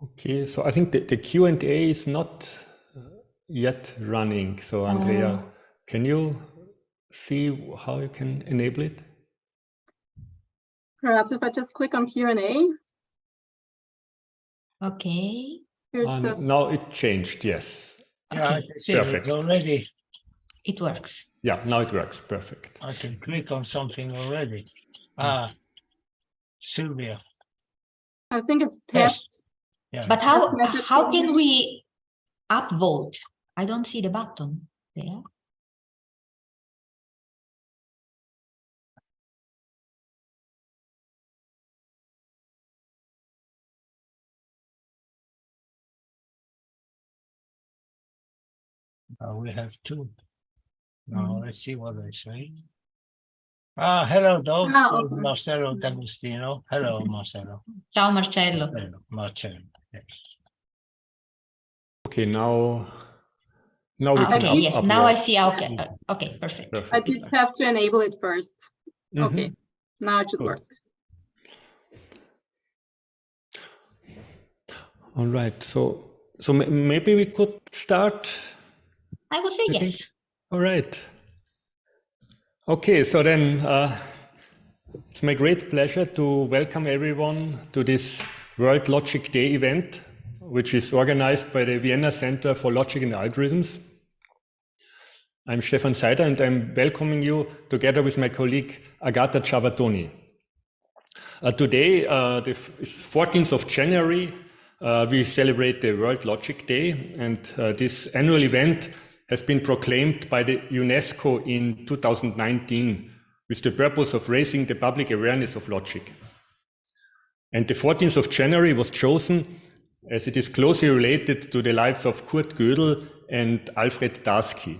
Okay, so I think the Q&A is not yet running. So Andrea, can you see how you can enable it? Perhaps if I just click on Q&A. Okay. Now it changed, yes. Yeah, Okay. I can see Perfect. it already. It works. Yeah, now it works. Perfect. I can click on something already. Sylvia. I think it's Yes. test. Yeah. But message how can we upvote? I don't see the button there. We have two. Now let's see what they say. Hello, Dov. Okay. Marcelo D'Agostino. Hello, Marcelo. Ciao, Marcello. Marcello. Yes. Okay, now we can okay, yes, upload. now I see. Okay, okay, perfect. I did have to enable it first. Okay, now it should Good. work. All right, so maybe we could start. I would say yes. All right. Okay, so then it's my great pleasure to welcome everyone to this World Logic Day event, which is organized by the Vienna Center for Logic and Algorithms. I'm Stefan Seider, and I'm welcoming you together with my colleague Agata Ciabattoni. Today, the 14th of January, we celebrate the World Logic Day, and this annual event has been proclaimed by the UNESCO in 2019 with the purpose of raising the public awareness of logic. And the 14th of January was chosen as it is closely related to the lives of Kurt Gödel and Alfred Tarski.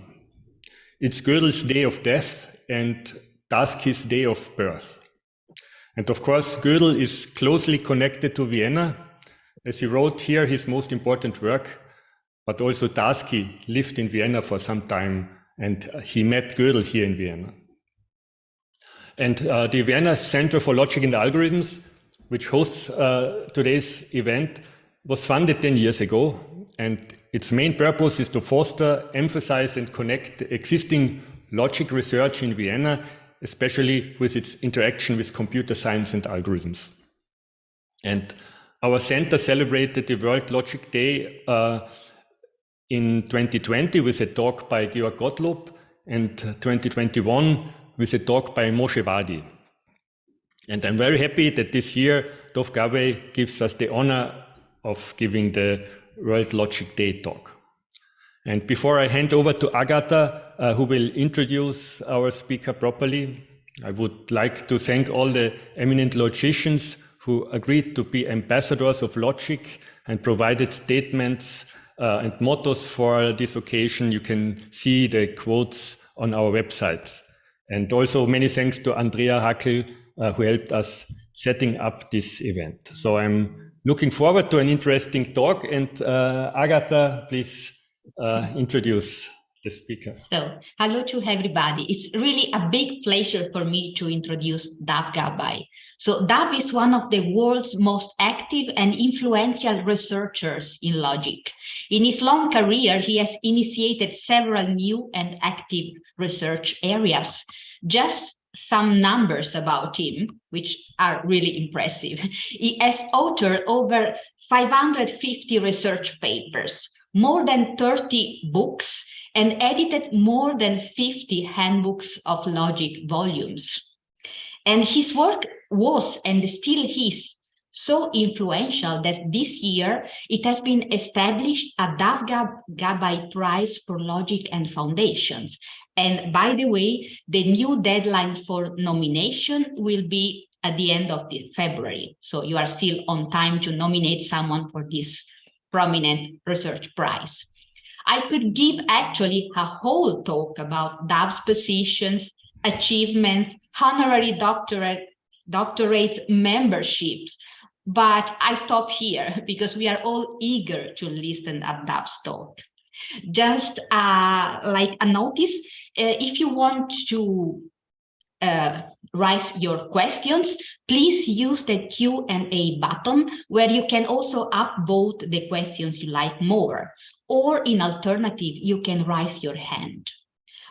It's Gödel's day of death and Tarski's day of birth. And of course, Gödel is closely connected to Vienna, as he wrote here his most important work, but also Tarski lived in Vienna for some time, and he met Gödel here in Vienna. And the Vienna Center for Logic and Algorithms, which hosts today's event, was founded 10 years ago, and its main purpose is to foster, emphasize, and connect existing logic research in Vienna, especially with its interaction with computer science and algorithms. And our center celebrated the World Logic Day in 2020 with a talk by Georg Gottlob, and 2021 with a talk by Moshe Wadi. And I'm very happy that this year Dov Gabbay gives us the honor of giving the World Logic Day talk. And before I hand over to Agata, who will introduce our speaker properly, I would like to thank all the eminent logicians who agreed to be ambassadors of logic and provided statements and mottos for this occasion. You can see the quotes on our websites. And also many thanks to Andrea Hackel, who helped us setting up this event. So I'm looking forward to an interesting talk, and Agata, please introduce the speaker. So, hello to everybody. It's really a big pleasure for me to introduce Dov Gabbay. So Dov is one of the world's most active and influential researchers in logic. In his long career, he has initiated several new and active research areas. Just some numbers about him, which are really impressive. He has authored over 550 research papers, more than 30 books, and edited more than 50 handbooks of logic volumes. And his work was and still is so influential that this year it has been established a Dov Gabbay Prize for Logic and Foundations. And by the way, the new deadline for nomination will be at the end of February. So you are still on time to nominate someone for this prominent research prize. I could give actually a whole talk about Dov's positions, achievements, honorary doctorate memberships, but I stop here because we are all eager to listen to Dov's talk. Just like a notice, if you want to raise your questions, please use the Q&A button, where you can also upvote the questions you like more. Or in alternative, you can raise your hand.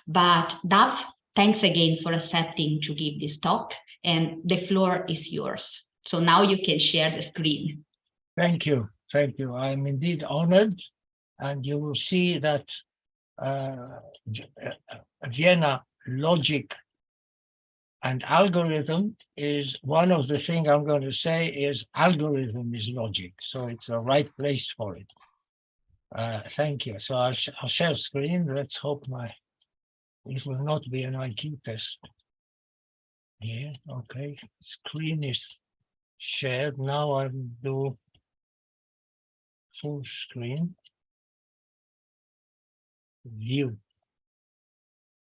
But Dov, thanks again for accepting to give this talk, and the floor is yours. So now you can share the screen. Thank you. Thank you. I'm indeed honored. And you will see that Vienna logic and algorithm is one of the things I'm going to say is algorithm is logic. So it's the right place for it. Thank you. So I'll share screen. Let's hope it will not be an IQ test. Yeah, okay. Screen is shared. Now I'll do full screen. View.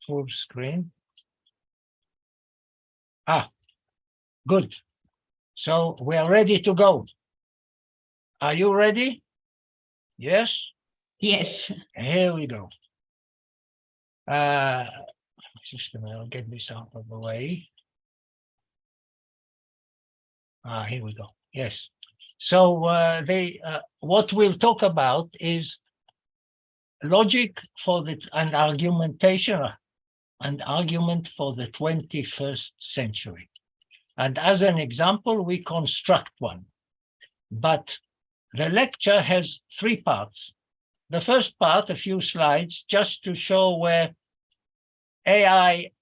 Full screen. Ah, good. So we are ready to go. Are you ready? Yes? Yes. Here we go. Just a minute, I'll get this out of the way. Here we go. Yes. So what we'll talk about is logic and argumentation, and argument for the 21st century. And as an example, we construct one. But the lecture has 3 parts. The first part, a few slides, just to show where AI,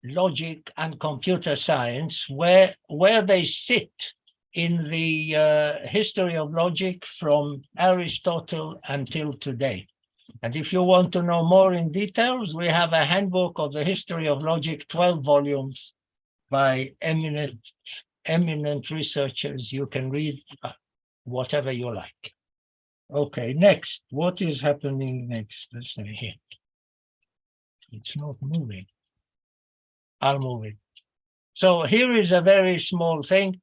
logic, and computer science, where they sit in the history of logic from Aristotle until today. And if you want to know more in details, we have a handbook of the history of logic, 12 volumes by eminent researchers. You can read whatever you like. Okay, next. What is happening next? Let's see here. It's not moving. I'll move it. So here is a very small thing.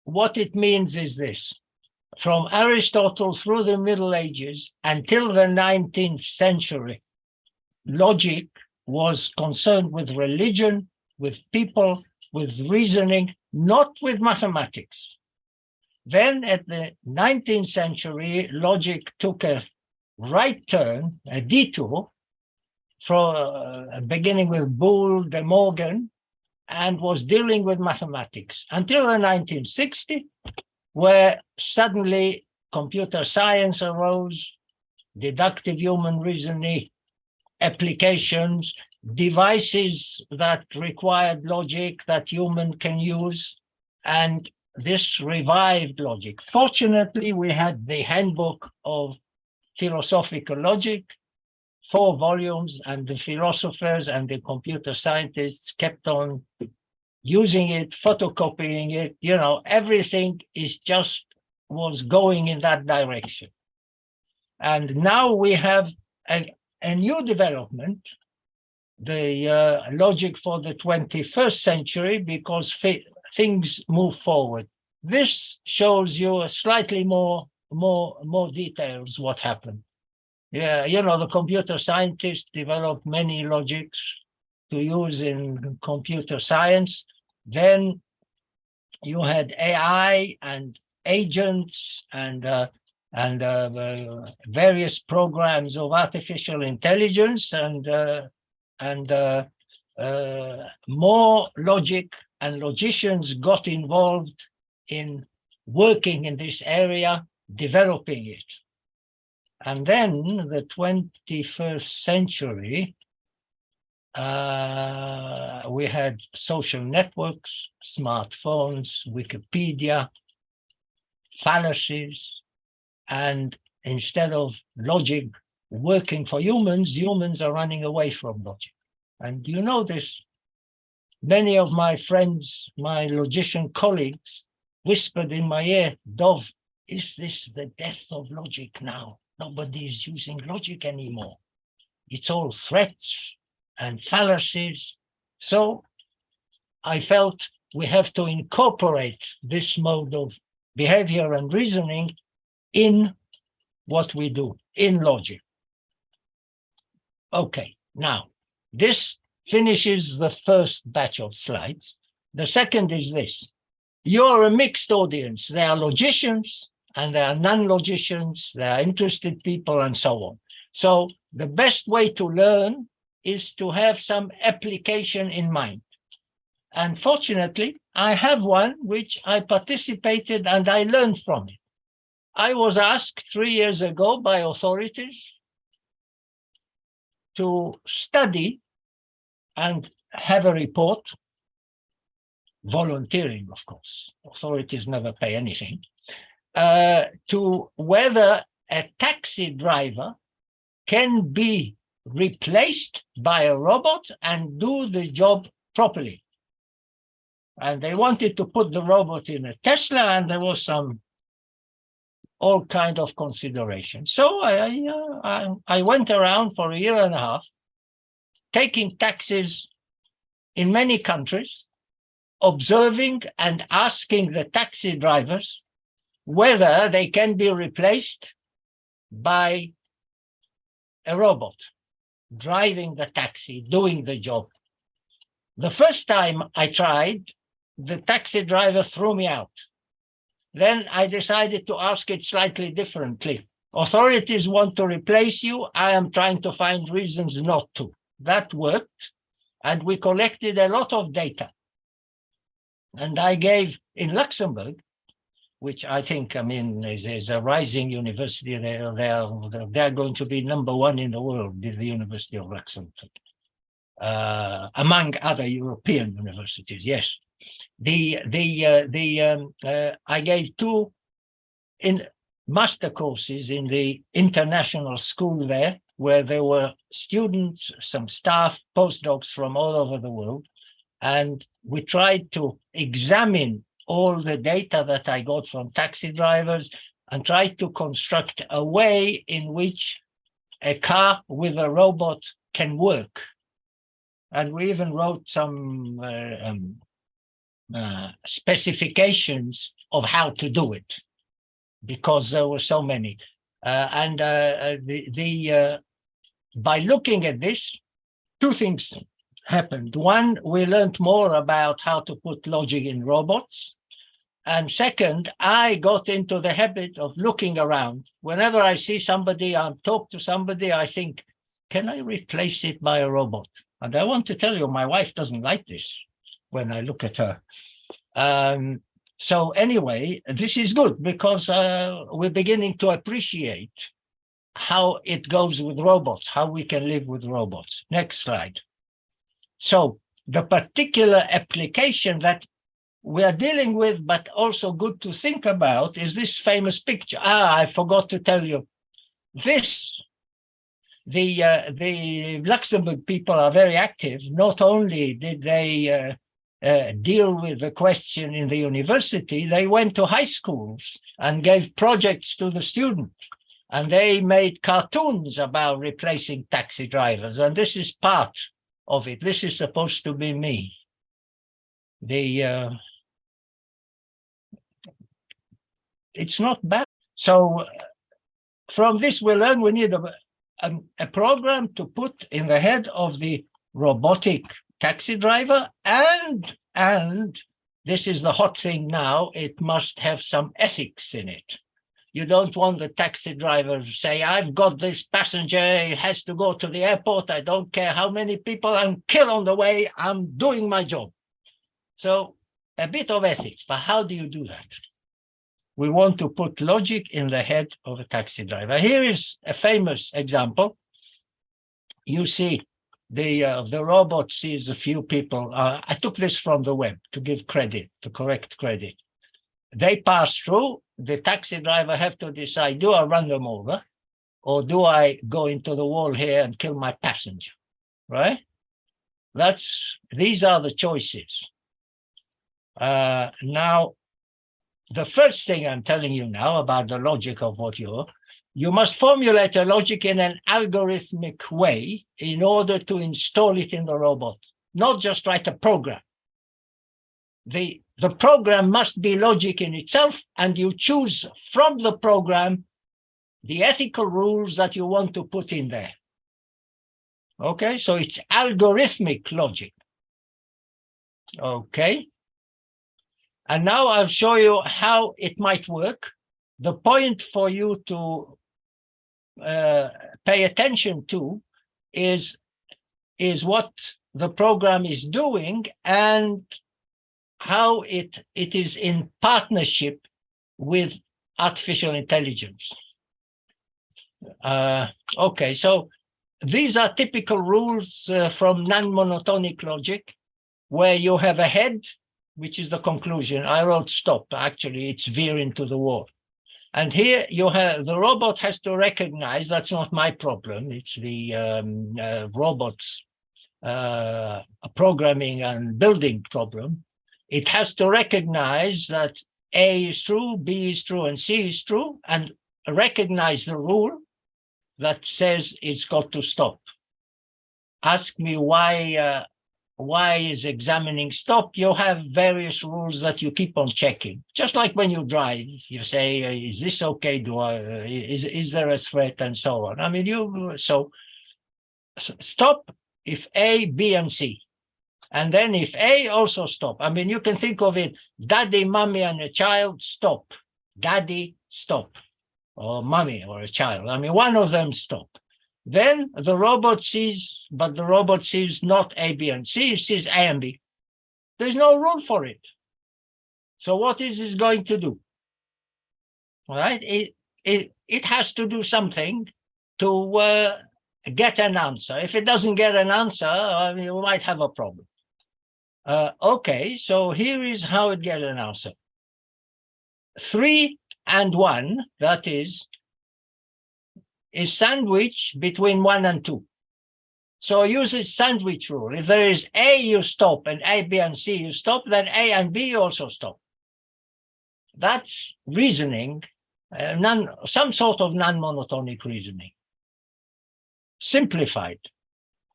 What it means is this. From Aristotle through the Middle Ages until the 19th century, logic was concerned with religion, with people, with reasoning, not with mathematics. Then at the 19th century, logic took a right turn, a detour, from beginning with Boole, De Morgan, and was dealing with mathematics until the 1960s, where suddenly computer science arose, deductive human reasoning, applications, devices that required logic that human can use, and this revived logic. Fortunately, we had the handbook of philosophical logic, 4 volumes, and the philosophers and the computer scientists kept on using it, photocopying it, you know, everything was going in that direction. And now we have a new development, the logic for the 21st century, because things move forward. This shows you a slightly more details what happened. Yeah, you know, the computer scientists developed many logics to use in computer science. Then you had AI and agents and various programs of artificial intelligence, and more logic and logicians got involved in working in this area, developing it. And then the 21st century, we had social networks, smartphones, Wikipedia, fallacies, and instead of logic working for humans, humans are running away from logic. And you know this, many of my friends, my logician colleagues, whispered in my ear, Dov, is this the death of logic now? Nobody is using logic anymore. It's all threats and fallacies. So I felt we have to incorporate this mode of behavior and reasoning in what we do, in logic. Okay, now, this finishes the first batch of slides. The second is this. You're a mixed audience. There are logicians and there are non-logicians, there are interested people and so on. So the best way to learn is to have some application in mind. And fortunately, I have one which I participated and I learned from it. I was asked 3 years ago by authorities to study and have a report, volunteering, of course, authorities never pay anything, to whether a taxi driver can be replaced by a robot and do the job properly. And they wanted to put the robot in a Tesla, and there was all kind of consideration. So I went around for 1.5 years, taking taxis in many countries, observing and asking the taxi drivers whether they can be replaced by a robot driving the taxi, doing the job. The first time I tried, the taxi driver threw me out. Then I decided to ask it slightly differently. Authorities want to replace you. I am trying to find reasons not to. That worked. And we collected a lot of data. And I gave in Luxembourg, which I think, is a rising university. They're going to be #1 in the world, the University of Luxembourg, among other European universities. Yes, I gave 2 master courses in the international school there, where there were students, some staff, postdocs from all over the world, and we tried to examine all the data that I got from taxi drivers and tried to construct a way in which a car with a robot can work. And we even wrote some specifications of how to do it, because there were so many. By looking at this, 2 things happened. One, we learned more about how to put logic in robots. And second, I got into the habit of looking around. Whenever I see somebody, I talk to somebody, I think, can I replace it by a robot? And I want to tell you, my wife doesn't like this when I look at her. So anyway, this is good because we're beginning to appreciate how it goes with robots, how we can live with robots. Next slide. So the particular application that we are dealing with, but also good to think about, is this famous picture. I forgot to tell you. The Luxembourg people are very active. Not only did they deal with the question in the university, they went to high schools and gave projects to the students. And they made cartoons about replacing taxi drivers. And this is part of it. This is supposed to be me. It's not bad. So from this, we learn we need a program to put in the head of the robotic taxi driver, and this is the hot thing now, it must have some ethics in it. You don't want the taxi driver to say, I've got this passenger, he has to go to the airport, I don't care how many people and kill on the way, I'm doing my job. So a bit of ethics, but how do you do that? We want to put logic in the head of a taxi driver. Here is a famous example. You see the robot sees a few people. I took this from the web to give credit, to correct credit. They pass through, the taxi driver have to decide, do I run them over or do I go into the wall here and kill my passenger, right? These are the choices. Now, the first thing I'm telling you now about the logic of what you must formulate a logic in an algorithmic way in order to install it in the robot, not just write a program. The program must be logic in itself, and you choose from the program the ethical rules that you want to put in there. Okay, so it's algorithmic logic. Okay. And now I'll show you how it might work. The point for you to pay attention to is what the program is doing and how it is in partnership with artificial intelligence. Okay, so these are typical rules from non-monotonic logic, where you have a head, which is the conclusion. I wrote stop, actually, it's veering to the wall. And here you have, the robot has to recognize, that's not my problem, it's the robot's programming and building problem. It has to recognize that A is true, B is true, and C is true, and recognize the rule that says it's got to stop. Ask me why is examining stop? You have various rules that you keep on checking. Just like when you drive, you say, is this okay? Is there a threat, and so on. I mean, so stop if A, B, and C. And then if A, also stop. I mean, you can think of it, daddy, mommy, and a child, stop. Daddy, stop. Or mommy or a child. I mean, one of them stop. Then the robot sees, but the robot sees not A, B, and C, it sees A and B. There's no rule for it. So what is it going to do? All right, it has to do something to get an answer. If it doesn't get an answer, I mean, we might have a problem. Okay, so here is how it gets an answer. 3 and 1, that is sandwich between 1 and 2. So use the sandwich rule. If there is A, you stop, and A, B, and C, you stop, then A and B also stop. That's reasoning, some sort of non-monotonic reasoning. Simplified.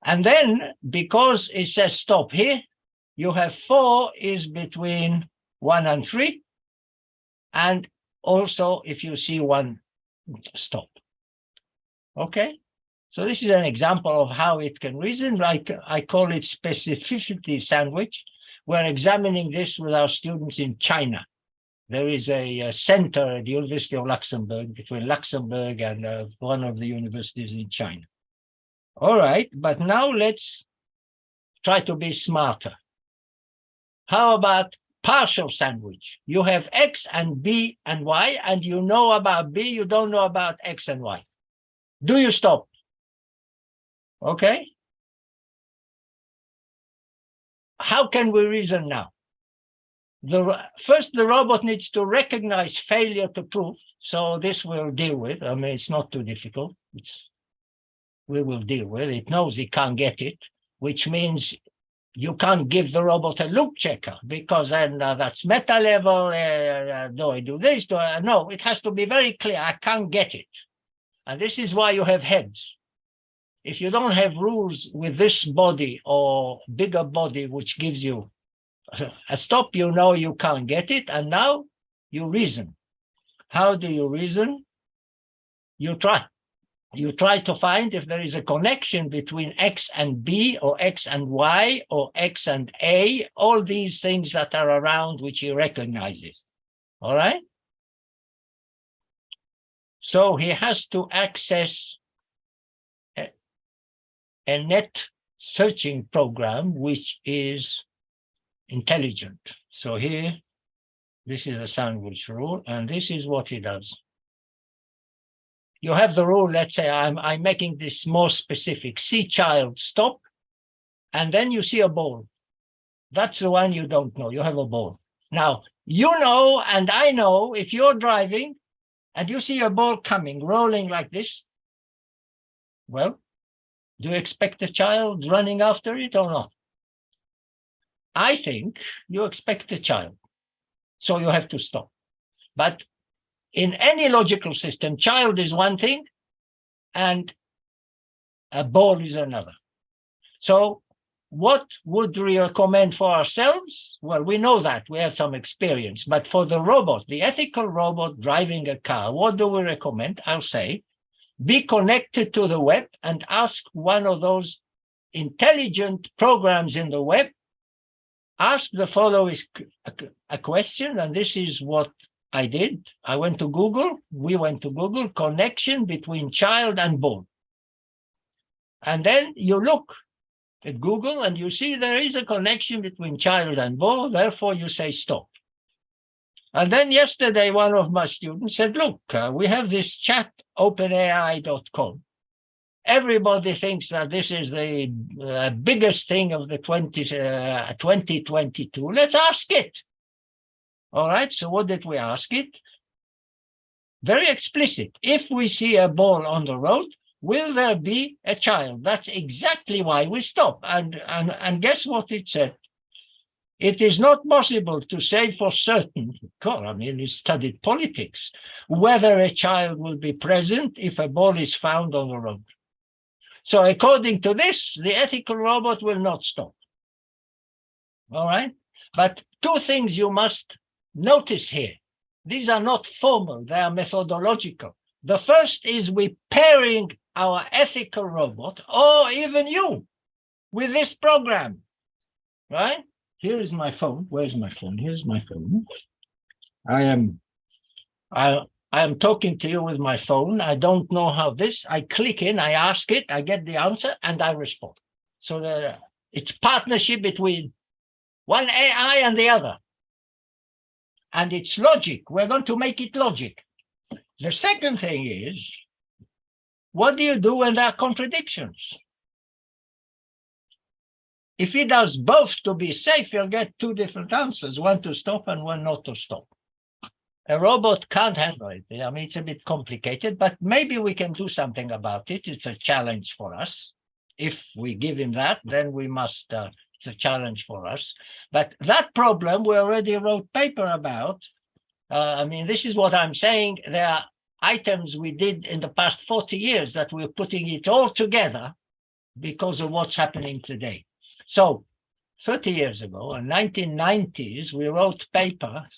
And then, because it says stop here, you have 4 is between 1 and 3, and also if you see 1, stop. Okay, so this is an example of how it can reason. Like I call it specificity sandwich. We're examining this with our students in China. There is a center at the University of Luxembourg, between Luxembourg and one of the universities in China. All right, but now let's try to be smarter. How about partial sandwich? You have X and B and Y, and you know about B, you don't know about X and Y. Do you stop? Okay. How can we reason now? First, the robot needs to recognize failure to prove. So this we'll deal with. I mean, it's not too difficult. We will deal with it. It knows it can't get it, which means you can't give the robot a loop checker, because then that's Metalevel. Do I do this? No, it has to be very clear. I can't get it. And this is why you have heads. If you don't have rules with this body or bigger body, which gives you a stop, you know you can't get it. And now you reason. How do you reason? You try. You try to find if there is a connection between X and B, or X and Y, or X and A, all these things that are around which he recognizes. All right? So he has to access a net searching program which is intelligent. So here, this is a sandwich rule, and this is what he does. You have the rule, let's say I'm making this more specific. See child, stop, and then you see a ball. That's the one you don't know. You have a ball. Now, you know, and I know, if you're driving and you see a ball coming, rolling like this, well, do you expect a child running after it or not? I think you expect a child, so you have to stop. But in any logical system, child is one thing and a ball is another. So what would we recommend for ourselves? Well, we know that, we have some experience, but for the robot, the ethical robot driving a car, what do we recommend? I'll say, be connected to the web and ask one of those intelligent programs in the web, ask the following a question, and this is what I did. I went to Google, we went to Google, connection between child and ball. And then you look at Google and you see there is a connection between child and ball, therefore you say stop. And then yesterday, one of my students said, look, we have this chat, openai.com. Everybody thinks that this is the biggest thing of the 2022. Let's ask it. All right, so what did we ask it? Very explicit. If we see a ball on the road, will there be a child? That's exactly why we stop. And guess what it said? It is not possible to say for certain, I mean, he studied politics, whether a child will be present if a ball is found on the road. So according to this, the ethical robot will not stop. All right? But two things you must notice here. These are not formal, they are methodological. The first is we pairing our ethical robot, or even you, with this program, right? Here is my phone. Where's my phone? Here's my phone. I am talking to you with my phone. I don't know how this. I click in, I ask it, I get the answer, and I respond. So it's partnership between one AI and the other. And it's logic. We're going to make it logic. The second thing is, what do you do when there are contradictions? If he does both to be safe, you'll get two different answers, one to stop and one not to stop. A robot can't handle it. I mean, it's a bit complicated, but maybe we can do something about it. It's a challenge for us. If we give him that, then we must, it's a challenge for us. But that problem, we already wrote paper about. I mean, this is what I'm saying. There are items we did in the past 40 years that we're putting it all together because of what's happening today. So 30 years ago, in 1990s, we wrote paper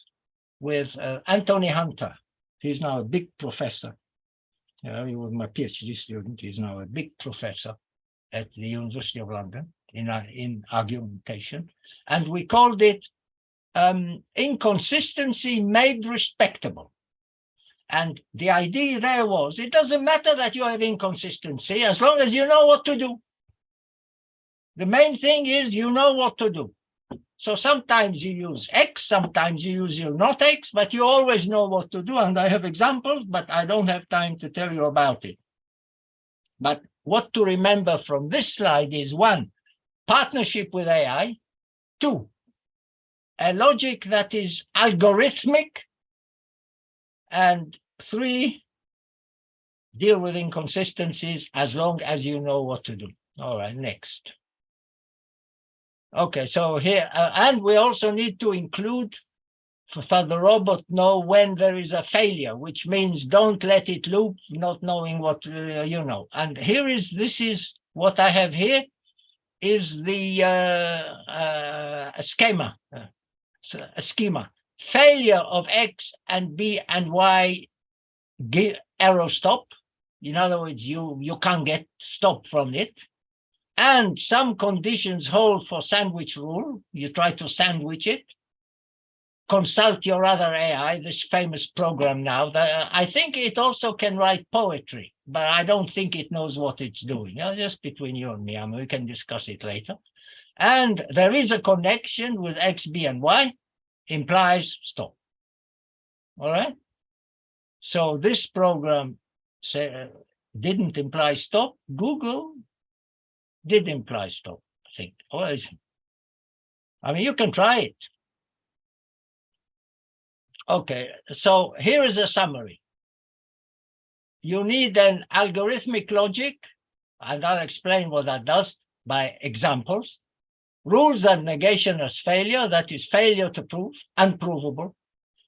with Anthony Hunter. He's now a big professor. He was my PhD student. He's now a big professor at the University of London in argumentation. And we called it Inconsistency Made Respectable. And the idea there was, it doesn't matter that you have inconsistency as long as you know what to do. The main thing is you know what to do. So sometimes you use X, sometimes you use not X, but you always know what to do. And I have examples, but I don't have time to tell you about it. But what to remember from this slide is 1, partnership with AI. 2, a logic that is algorithmic. And 3, deal with inconsistencies as long as you know what to do. All right, next. Okay, so here, and we also need to include for the robot know when there is a failure, which means don't let it loop, not knowing what you know. And here is, this is what I have here is the schema, a schema. Failure of X and B and Y, arrow stop. In other words, you can't get stop from it. And some conditions hold for sandwich rule. You try to sandwich it. Consult your other AI, this famous program now. I think it also can write poetry, but I don't think it knows what it's doing. Just between you and me, I mean, we can discuss it later. And there is a connection with X, B, and Y, implies stop. All right? So this program didn't imply stop. Google did imply stop, I think. I mean, you can try it. Okay, so here is a summary. You need an algorithmic logic, and I'll explain what that does by examples. Rules and negation as failure, that is failure to prove, unprovable,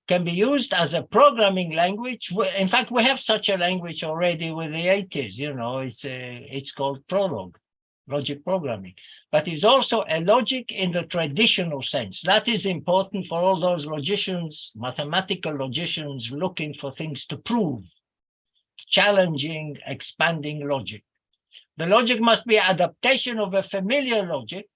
can be used as a programming language. In fact, we have such a language already with the 80s, you know, it's called Prolog, logic programming. But it's also a logic in the traditional sense. That is important for all those logicians, mathematical logicians looking for things to prove, challenging, expanding logic. The logic must be adaptation of a familiar logic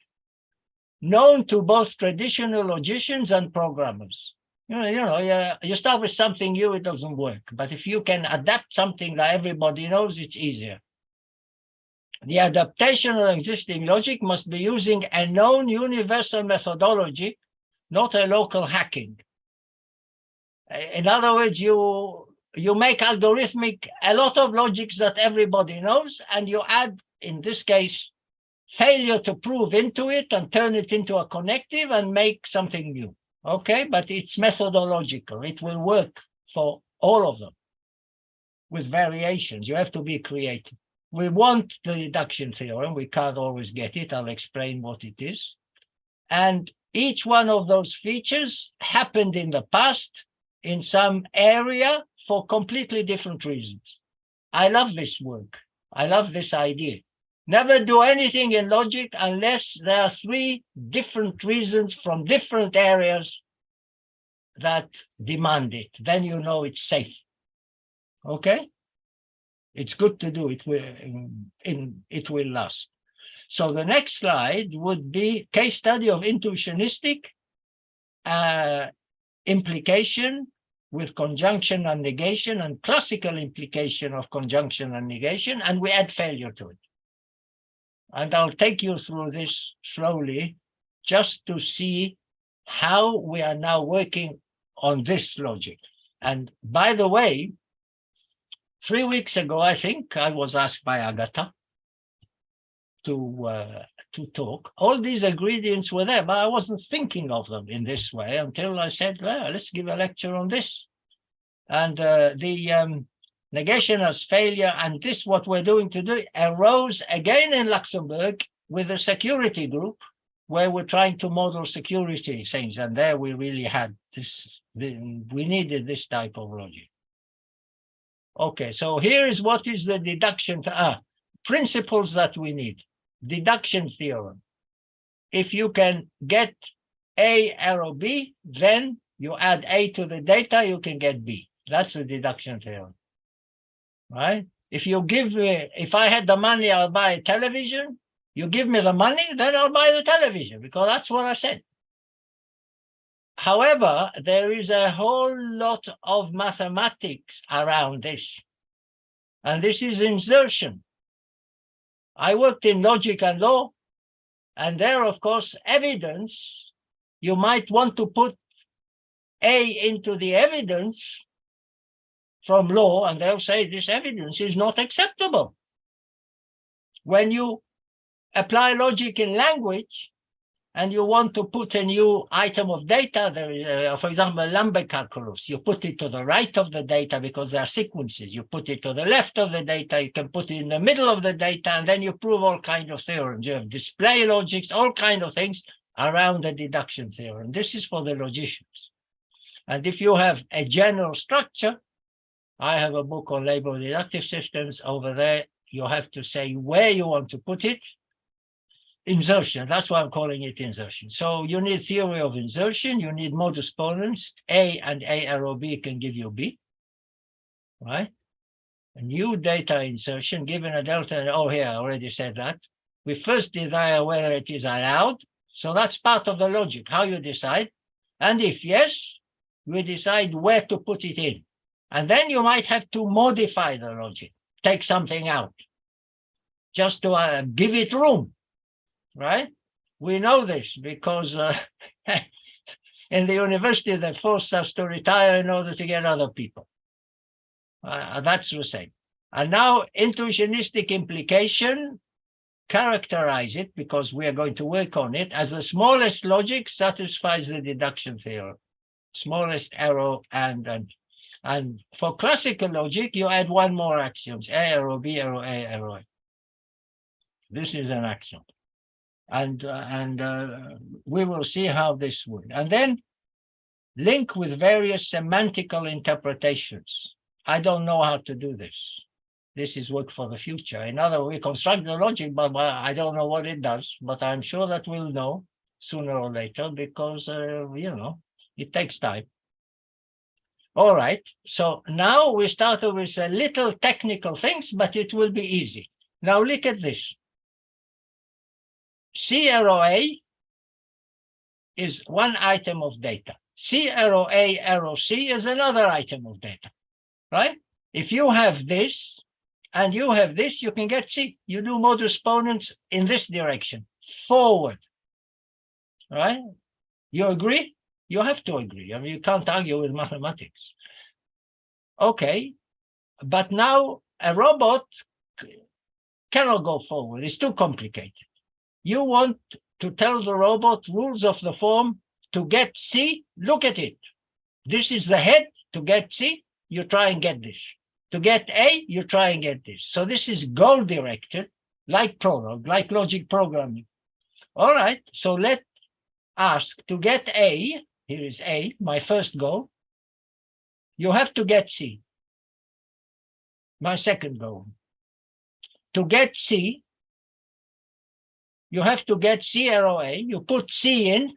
known to both traditional logicians and programmers. You start with something new, it doesn't work. But if you can adapt something that everybody knows, it's easier. The adaptation of existing logic must be using a known universal methodology, not a local hacking. In other words, you make algorithmic a lot of logics that everybody knows, and you add, in this case, failure to prove into it and turn it into a connective and make something new. Okay, but it's methodological. It will work for all of them with variations. You have to be creative. We want the deduction theorem. We can't always get it. I'll explain what it is. And each one of those features happened in the past in some area for completely different reasons. I love this work. I love this idea. Never do anything in logic unless there are 3 different reasons from different areas that demand it. Then you know it's safe. Okay? It's good to do it. It will last. So the next slide would be case study of intuitionistic implication with conjunction and negation, and classical implication of conjunction and negation, and we add failure to it. And I'll take you through this slowly just to see how we are now working on this logic. And by the way, 3 weeks ago, I think, I was asked by Agatha to talk. All these ingredients were there, but I wasn't thinking of them in this way until I said, well, let's give a lecture on this. And the negation as failure, and this, what we're doing today, arose again in Luxembourg with a security group where we're trying to model security things. And there we really had this, we needed this type of logic. Okay, so here is what is the deduction, principles that we need. Deduction theorem. If you can get A arrow B, then you add A to the data, you can get B. That's the deduction theorem, right? If you give me, if I had the money, I'll buy a television. You give me the money, then I'll buy the television, because that's what I said. However, there is a whole lot of mathematics around this, and this is insertion. I worked in logic and law, and there, of course, evidence, you might want to put A into the evidence from law, and they'll say this evidence is not acceptable. When you apply logic in language, and you want to put a new item of data, there is, for example, Lambert calculus. You put it to the right of the data because there are sequences. You put it to the left of the data, you can put it in the middle of the data, and then you prove all kinds of theorems. You have display logics, all kinds of things around the deduction theorem. This is for the logicians. And if you have a general structure, I have a book on label deductive systems over there. You have to say where you want to put it. Insertion, that's why I'm calling it insertion. So you need theory of insertion, you need modus ponens. A and A arrow B can give you B, right? A new data insertion, given a delta, oh, here, I already said that. We first desire whether it is allowed. So that's part of the logic, how you decide. And if yes, we decide where to put it in. And then you might have to modify the logic, take something out, just to give it room. Right? We know this because in the university they forced us to retire in order to get other people. That's the same. And now intuitionistic implication, characterize it, because we are going to work on it, as the smallest logic satisfies the deduction theorem. Smallest arrow and for classical logic, you add one more axiom, A arrow, B arrow, A arrow, A. This is an axiom. And we will see how this works. And then link with various semantical interpretations. I don't know how to do this. This is work for the future. In other words, we construct the logic, but I don't know what it does, but I'm sure that we'll know sooner or later because, you know, it takes time. All right, so now we start with a little technical things, but it will be easy. Now look at this. C arrow A is one item of data. C arrow A arrow C is another item of data, right? If you have this and you have this, you can get C. You do modus ponens in this direction, forward, right? You agree? You have to agree. I mean, you can't argue with mathematics. Okay, but now a robot cannot go forward. It's too complicated. You want to tell the robot rules of the form to get C, look at it. This is the head. To get C, you try and get this. To get A, you try and get this. So this is goal-directed, like Prolog, like logic programming. All right, so let's ask to get A, here is A, my first goal. You have to get C, my second goal. To get C, you have to get C arrow A. You put C in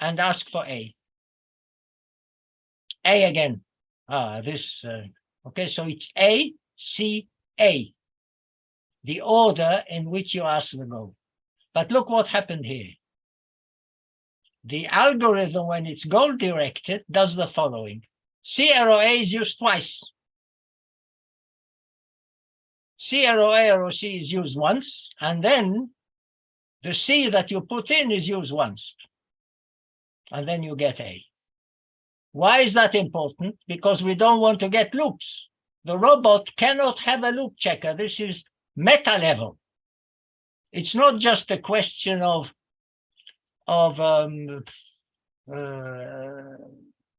and ask for A. A again. Okay, so it's A, C, A, the order in which you ask the goal. But look what happened here. The algorithm, when it's goal-directed, does the following. C arrow A is used twice. C arrow A arrow C is used once, and then the C that you put in is used once. And then you get A. Why is that important? Because we don't want to get loops. The robot cannot have a loop checker. This is meta-level. It's not just a question of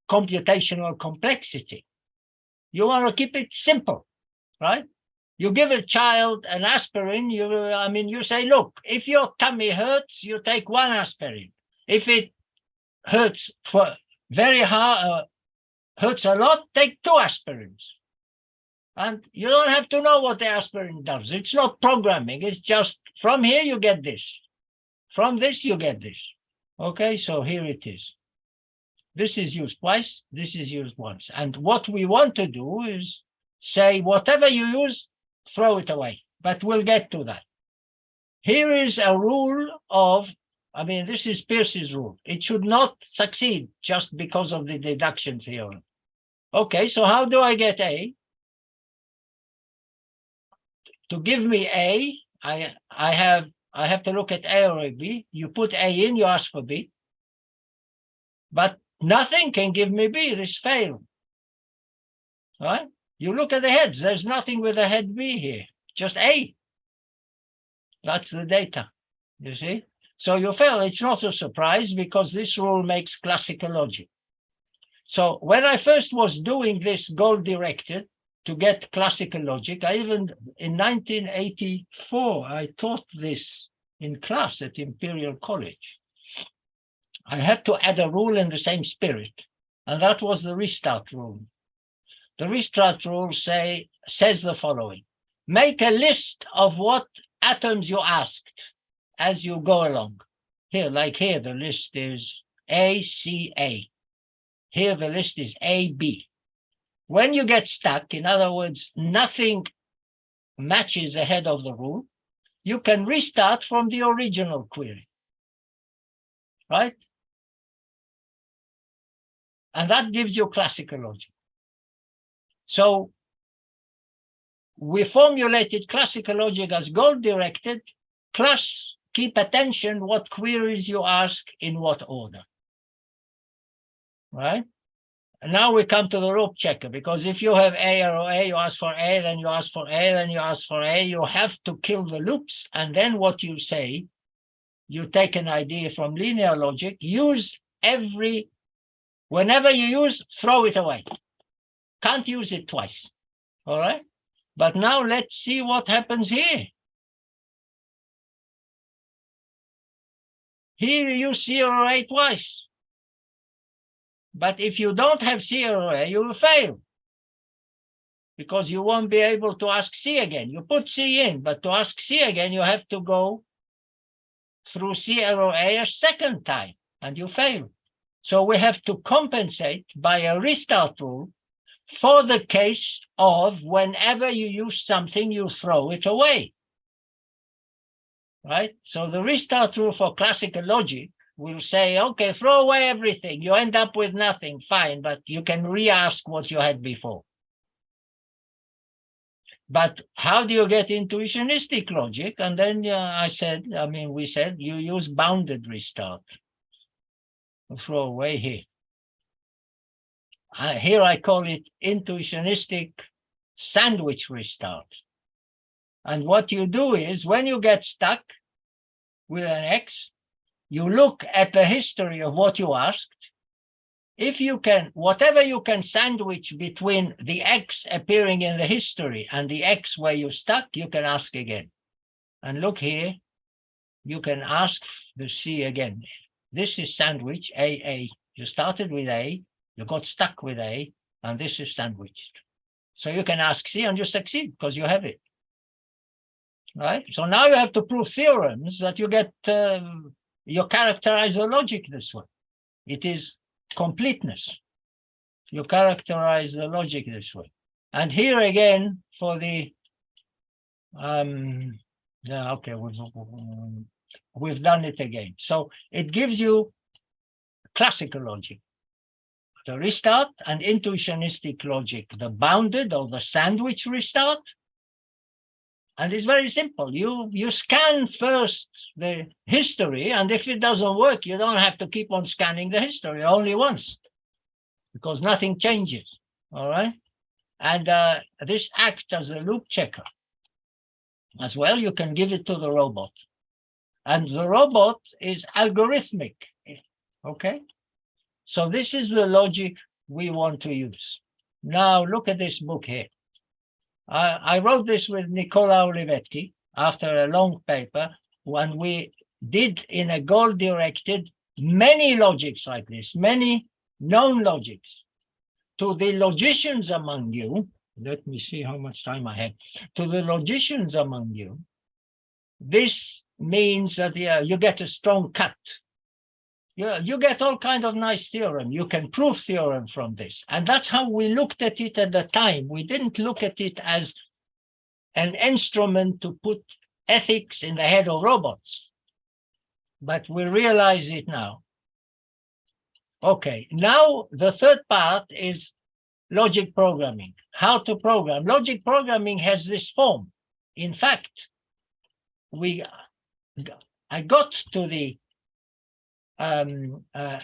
computational complexity. You want to keep it simple, right? You give a child an aspirin, you say, look, if your tummy hurts, you take one aspirin. If it hurts very hard, hurts a lot, take 2 aspirins. And you don't have to know what the aspirin does. It's not programming. It's just from here you get this. From this you get this. Okay, so here it is. This is used twice. This is used once. And what we want to do is say whatever you use, throw it away. But we'll get to that. Here is a rule of, this is Percys rule. It should not succeed just because of the deduction theorem. Okay, so how do I get A? To give me A, I have to look at A or B. You put A in, you ask for B. But nothing can give me B. This failed. Right? You look at the heads. There's nothing with the head B here. Just A. That's the data. You see? So you fail. It's not a surprise because this rule makes classical logic. So when I first was doing this goal-directed to get classical logic, I even, in 1984, I taught this in class at Imperial College. I had to add a rule in the same spirit, and that was the restart rule. The restart rule says the following. Make a list of what atoms you asked as you go along. Here, like here, the list is A, C, A. Here, the list is A, B. When you get stuck, in other words, nothing matches ahead of the rule, you can restart from the original query, right? And that gives you classical logic. So we formulated classical logic as goal-directed, plus keep attention what queries you ask in what order, right? And now we come to the loop checker, because if you have A or A, you ask for A, then you ask for A, then you ask for A, you have to kill the loops. And then what you say, you take an idea from linear logic, whenever you use, throw it away. Can't use it twice, all right? But now let's see what happens here. Here you use C or A twice. But if you don't have C or A, you will fail. Because you won't be able to ask C again. You put C in, but to ask C again, you have to go through C arrow A a second time, and you fail. So we have to compensate by a restart rule for the case of whenever you use something, you throw it away. right? So the restart rule for classical logic will say, okay, throw away everything. You end up with nothing, fine, but you can re-ask what you had before. But how do you get intuitionistic logic? And then we said, you use bounded restart. Throw away here. Here I call it intuitionistic sandwich restart. And what you do is when you get stuck with an X, you look at the history of what you asked. If you can, whatever you can sandwich between the X appearing in the history and the X where you stuck, you can ask again. And look here, you can ask the C again. This is sandwich, A. You started with A, you got stuck with A, and this is sandwiched. So you can ask C and you succeed because you have it. Right? So now you have to prove theorems that you get, you characterize the logic this way. It is completeness. You characterize the logic this way. And here again, for the, we've done it again. So it gives you classical logic, the restart, and intuitionistic logic, the bounded or the sandwich restart. And it's very simple. You scan first the history, and if it doesn't work, you don't have to keep on scanning the history only once, because nothing changes. All right. And this acts as a loop checker. As well, you can give it to the robot. And the robot is algorithmic. Okay. So this is the logic we want to use. Now look at this book here. I wrote this with Nicola Olivetti after a long paper when we did in a goal-directed many logics like this, many known logics. To the logicians among you, let me see how much time I have. To the logicians among you, this means that you get a strong cut. You get all kind of nice theorem. You can prove theorem from this. And that's how we looked at it at the time. We didn't look at it as an instrument to put ethics in the head of robots. But we realize it now. Okay, now the third part is logic programming. How to program. Logic programming has this form. In fact, I got to the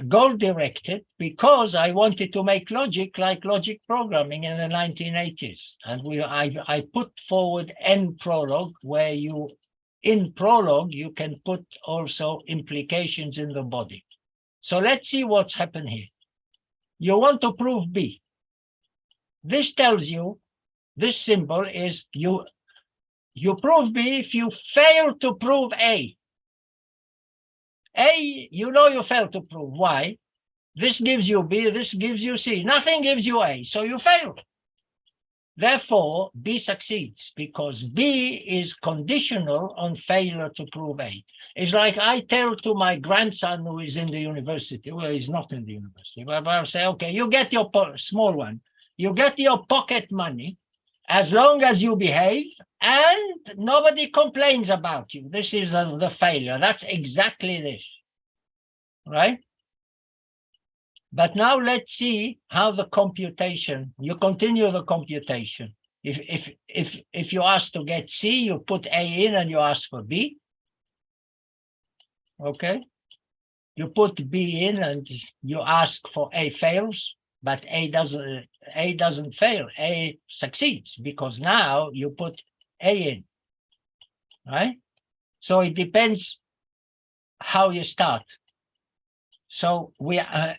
goal-directed because I wanted to make logic like logic programming in the 1980s. And I put forward N prologue, where in prologue, you can put also implications in the body. So let's see what's happened here. You want to prove B. This tells you, this symbol is you prove B if you fail to prove A. A, you know you fail to prove. Why? This gives you B, this gives you C. Nothing gives you A, so you fail. Therefore, B succeeds because B is conditional on failure to prove A. It's like I tell to my grandson who is in the university, well, he's not in the university, but I'll say, okay, you get your small one, you get your pocket money as long as you behave and nobody complains about you. This is the failure. That's exactly this, right? But now let's see how the computation, you continue the computation. If you ask to get C, you put A in and you ask for B. Okay. You put B in and you ask for A fails, but A doesn't fail. A succeeds because now you put A in, right? So it depends how you start. So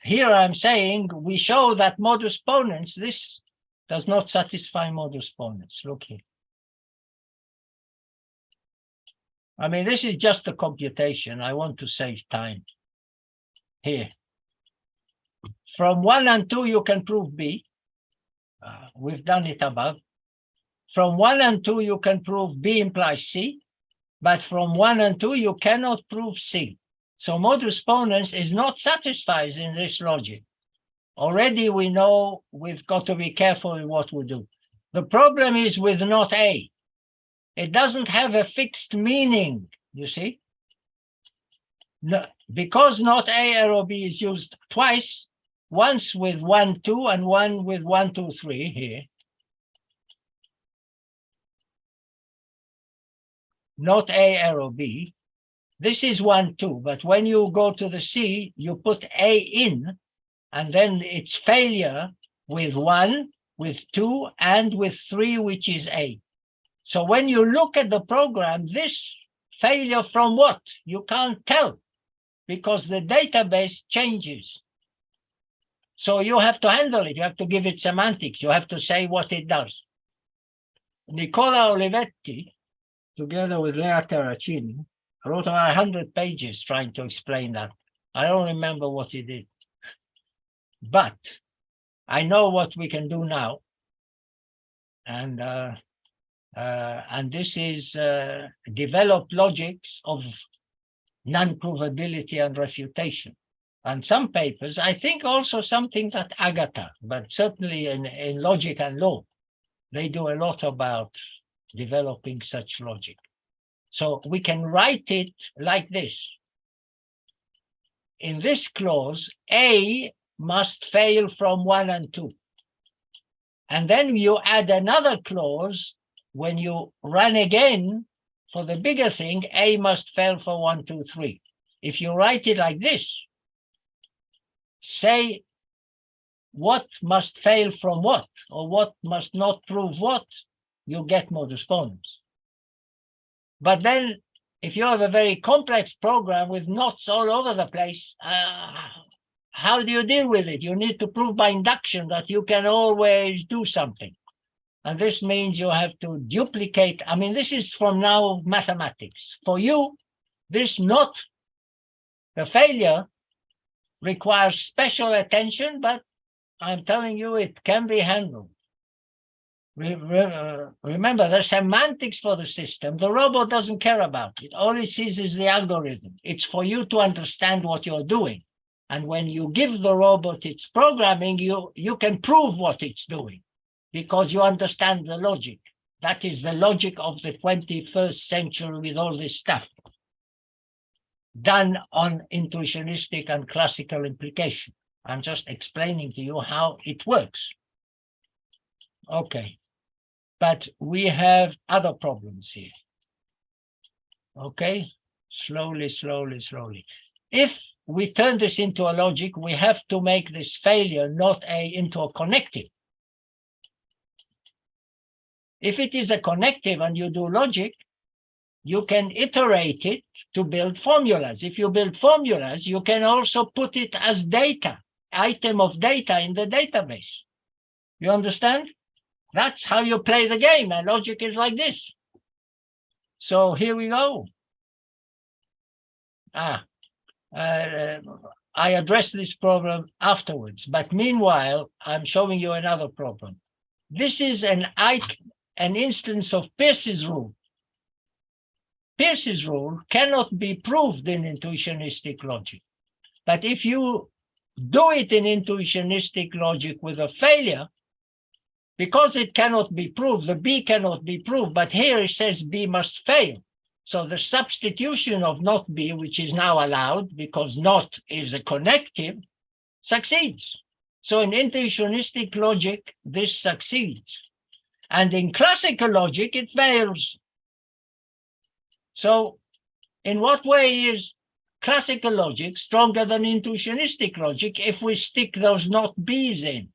here I'm saying we show that modus ponens, this does not satisfy modus ponens. Look here. I mean, this is just a computation. I want to save time. Here. From 1 and 2, you can prove B. We've done it above. From 1 and 2, you can prove B implies C. But from 1 and 2, you cannot prove C. So modus ponens is not satisfied in this logic. Already we know we've got to be careful in what we do. The problem is with not A. It doesn't have a fixed meaning You see? No, because not A arrow B is used twice, once with 1, 2, and one with 1, 2, 3 here. Not A arrow B. This is 1, 2, but when you go to the C, you put A in, and then it's failure with 1, with 2, and with 3, which is A. So when you look at the program, this failure from what? You can't tell, because the database changes. So you have to handle it. You have to give it semantics. You have to say what it does. Nicola Olivetti, together with Lea Terracini, wrote about 100 pages trying to explain that. I don't remember what he did. But I know what we can do now. And this is develop logics of non-provability and refutation. And some papers, I think also something at Agatha, but certainly in logic and law, they do a lot about developing such logic. So we can write it like this. In this clause, A must fail from 1 and 2. And then you add another clause when you run again for the bigger thing, A must fail for 1, 2, 3. If you write it like this, say what must fail from what, or what must not prove what, you get modus ponens. But then if you have a very complex program with knots all over the place, how do you deal with it? You need to prove by induction that you can always do something. And this means you have to duplicate. I mean, this is from now mathematics. For you, this knot, the failure, requires special attention, but I'm telling you, it can be handled. Remember, the semantics for the system, the robot doesn't care about it. All it sees is the algorithm. It's for you to understand what you're doing. And when you give the robot its programming, you can prove what it's doing because you understand the logic. That is the logic of the 21st century with all this stuff done on intuitionistic and classical implication. I'm just explaining to you how it works. Okay, but we have other problems here. Okay, slowly, slowly, slowly. If we turn this into a logic, we have to make this failure not into a connective. If it is a connective and you do logic, you can iterate it to build formulas. If you build formulas, you can also put it as data, item of data in the database. You understand? That's how you play the game, and logic is like this. So here we go. I address this problem afterwards, but meanwhile, I'm showing you another problem. This is an instance of Percys Rule. Percys Rule cannot be proved in intuitionistic logic. But if you do it in intuitionistic logic with a failure, because it cannot be proved, the B cannot be proved, but here it says B must fail. So the substitution of not B, which is now allowed because not is a connective, succeeds. So in intuitionistic logic, this succeeds. And in classical logic, it fails. So in what way is classical logic stronger than intuitionistic logic if we stick those not B's in?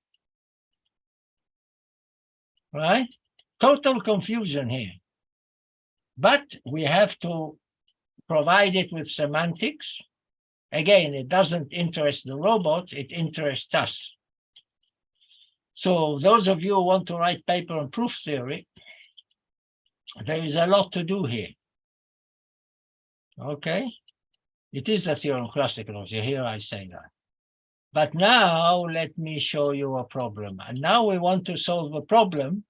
Right? Total confusion here. But we have to provide it with semantics. Again, it doesn't interest the robot, it interests us. So those of you who want to write paper on proof theory, there is a lot to do here. Okay? It is a theorem of classical logic, here I say that. But now let me show you a problem. And now we want to solve a problem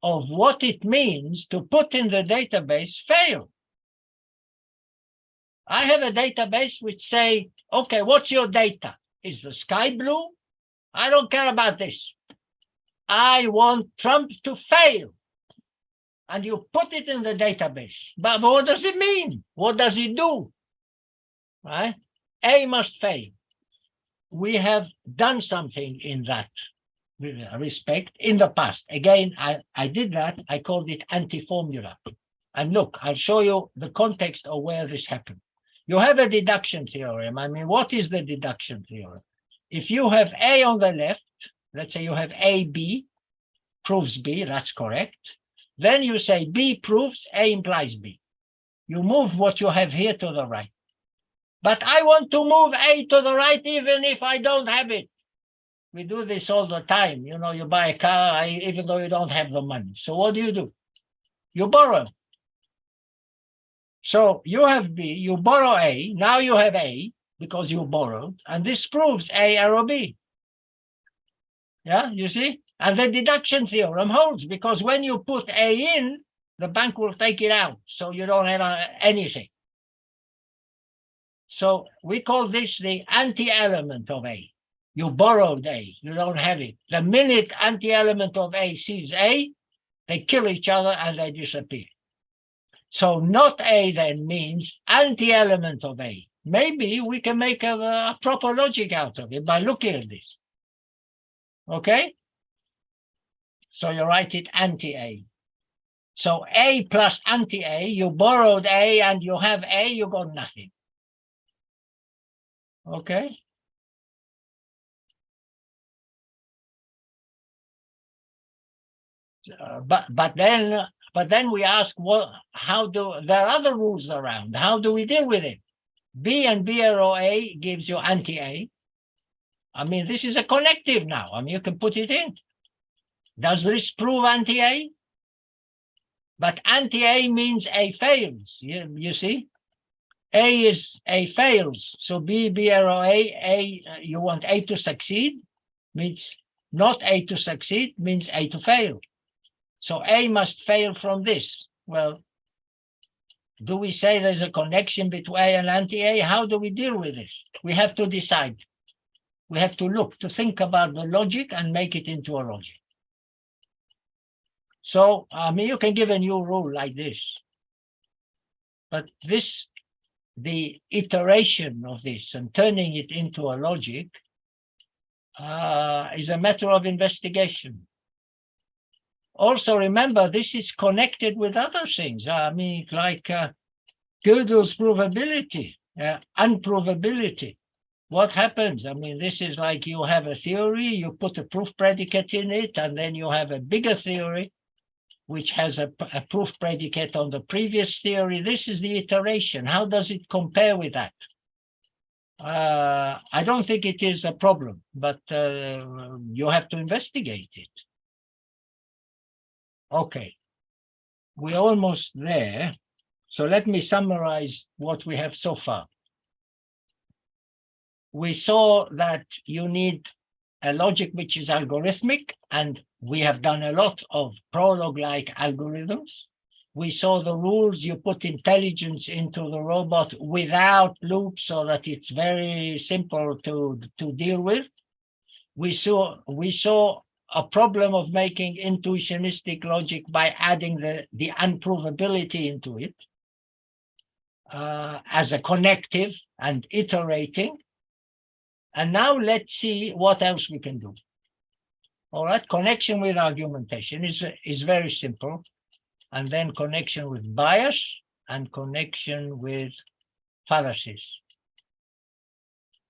of what it means to put in the database fail. I have a database which say, okay, what's your data? Is the sky blue? I don't care about this. I want Trump to fail. and you put it in the database. But what does it mean? What does it do? Right? A must fail. We have done something in that respect in the past. Again, I did that. I called it anti-formula. And look, I'll show you the context of where this happened. You have a deduction theorem. I mean, what is the deduction theorem? If you have A on the left, let's say you have AB, proves B, that's correct. Then you say B proves A implies B. You move what you have here to the right. But I want to move A to the right even if I don't have it. We do this all the time. You know, you buy a car even though you don't have the money. So what do? You borrow. So you have B, you borrow A, now you have A because you borrowed, and this proves A arrow B. Yeah, you see? And the deduction theorem holds because when you put A in, the bank will take it out, so you don't have anything. So we call this the anti-element of A. You borrowed A, you don't have it. The minute anti-element of A sees A, they kill each other and they disappear. So not A then means anti-element of A. Maybe we can make a proper logic out of it by looking at this. Okay? So you write it anti-A. So A plus anti-A, you borrowed A and you have A, you got nothing. Okay? But then we ask, well, there are other rules around. How do we deal with it? B and B arrow A gives you anti-A. I mean, this is a connective now. I mean, you can put it in. Does this prove anti-A? But anti-A means A fails. You see? A fails. So B arrow A, you want A to succeed, means not A to succeed, means A to fail. So A must fail from this. Well, do we say there's a connection between A and anti-A? How do we deal with this? We have to decide. We have to look, to think about the logic and make it into a logic. So, I mean, you can give a new rule like this. But the iteration of this and turning it into a logic is a matter of investigation. Also, remember, this is connected with other things. I mean, like Gödel's provability, unprovability. What happens? I mean, this is like you have a theory, you put a proof predicate in it, and then you have a bigger theory, which has a proof predicate on the previous theory. This is the iteration. How does it compare with that? I don't think it is a problem, but you have to investigate it. Okay, we're almost there. So let me summarize what we have so far. We saw that you need a logic which is algorithmic, and we have done a lot of prologue-like algorithms. We saw the rules, you put intelligence into the robot without loops so that it's very simple to deal with. We saw a problem of making intuitionistic logic by adding the unprovability into it as a connective and iterating. And now let's see what else we can do. All right, connection with argumentation is very simple. And then connection with bias and connection with fallacies.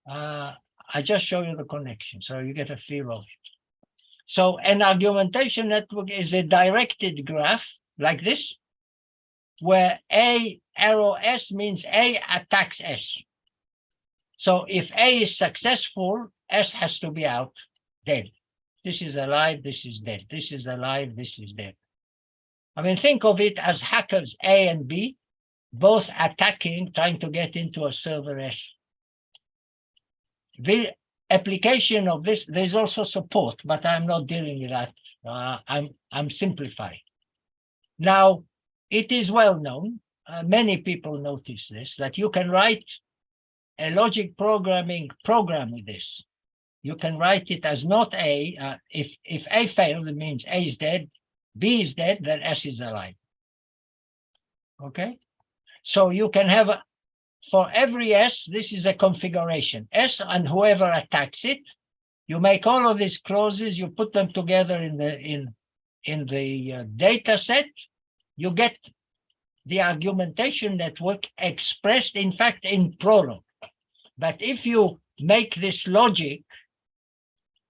I just show you the connection so you get a feel of it. So an argumentation network is a directed graph like this, where A arrow S means A attacks S. So if A is successful, S has to be out, dead. This is alive, this is dead. This is alive, this is dead. I mean, think of it as hackers A and B, both attacking, trying to get into a server S. The application of this, there's also support, but I'm not dealing with that. I'm simplifying. Now, it is well known, many people notice this, that you can write a logic programming program with this. You can write it as not A. If A fails, it means A is dead, B is dead, then S is alive. Okay, so you can have for every S, this is a configuration S, and whoever attacks it, you make all of these clauses, you put them together in the data set, you get the argumentation network expressed, in fact, in Prolog. But if you make this logic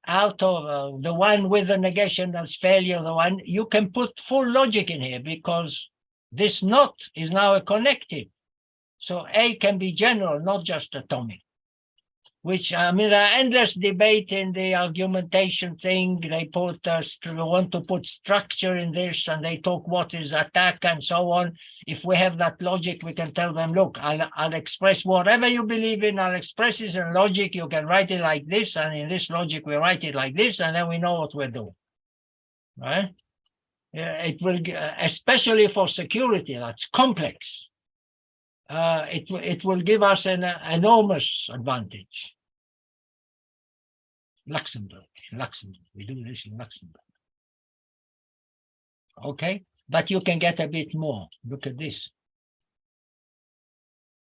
out of the one with the negation as failure, the one, you can put full logic in here because this not is now a connective. So A can be general, not just atomic. Which, I mean, there are endless debate in the argumentation thing. They want to put structure in this, and they talk what is attack and so on. If we have that logic, we can tell them, look, I'll express whatever you believe in, I'll express it in logic. You can write it like this, and in this logic, we write it like this, and then we know what we're doing, right? It will, especially for security, that's complex. It will give us an enormous advantage. Luxembourg, we do this in Luxembourg. Okay, but you can get a bit more. Look at this.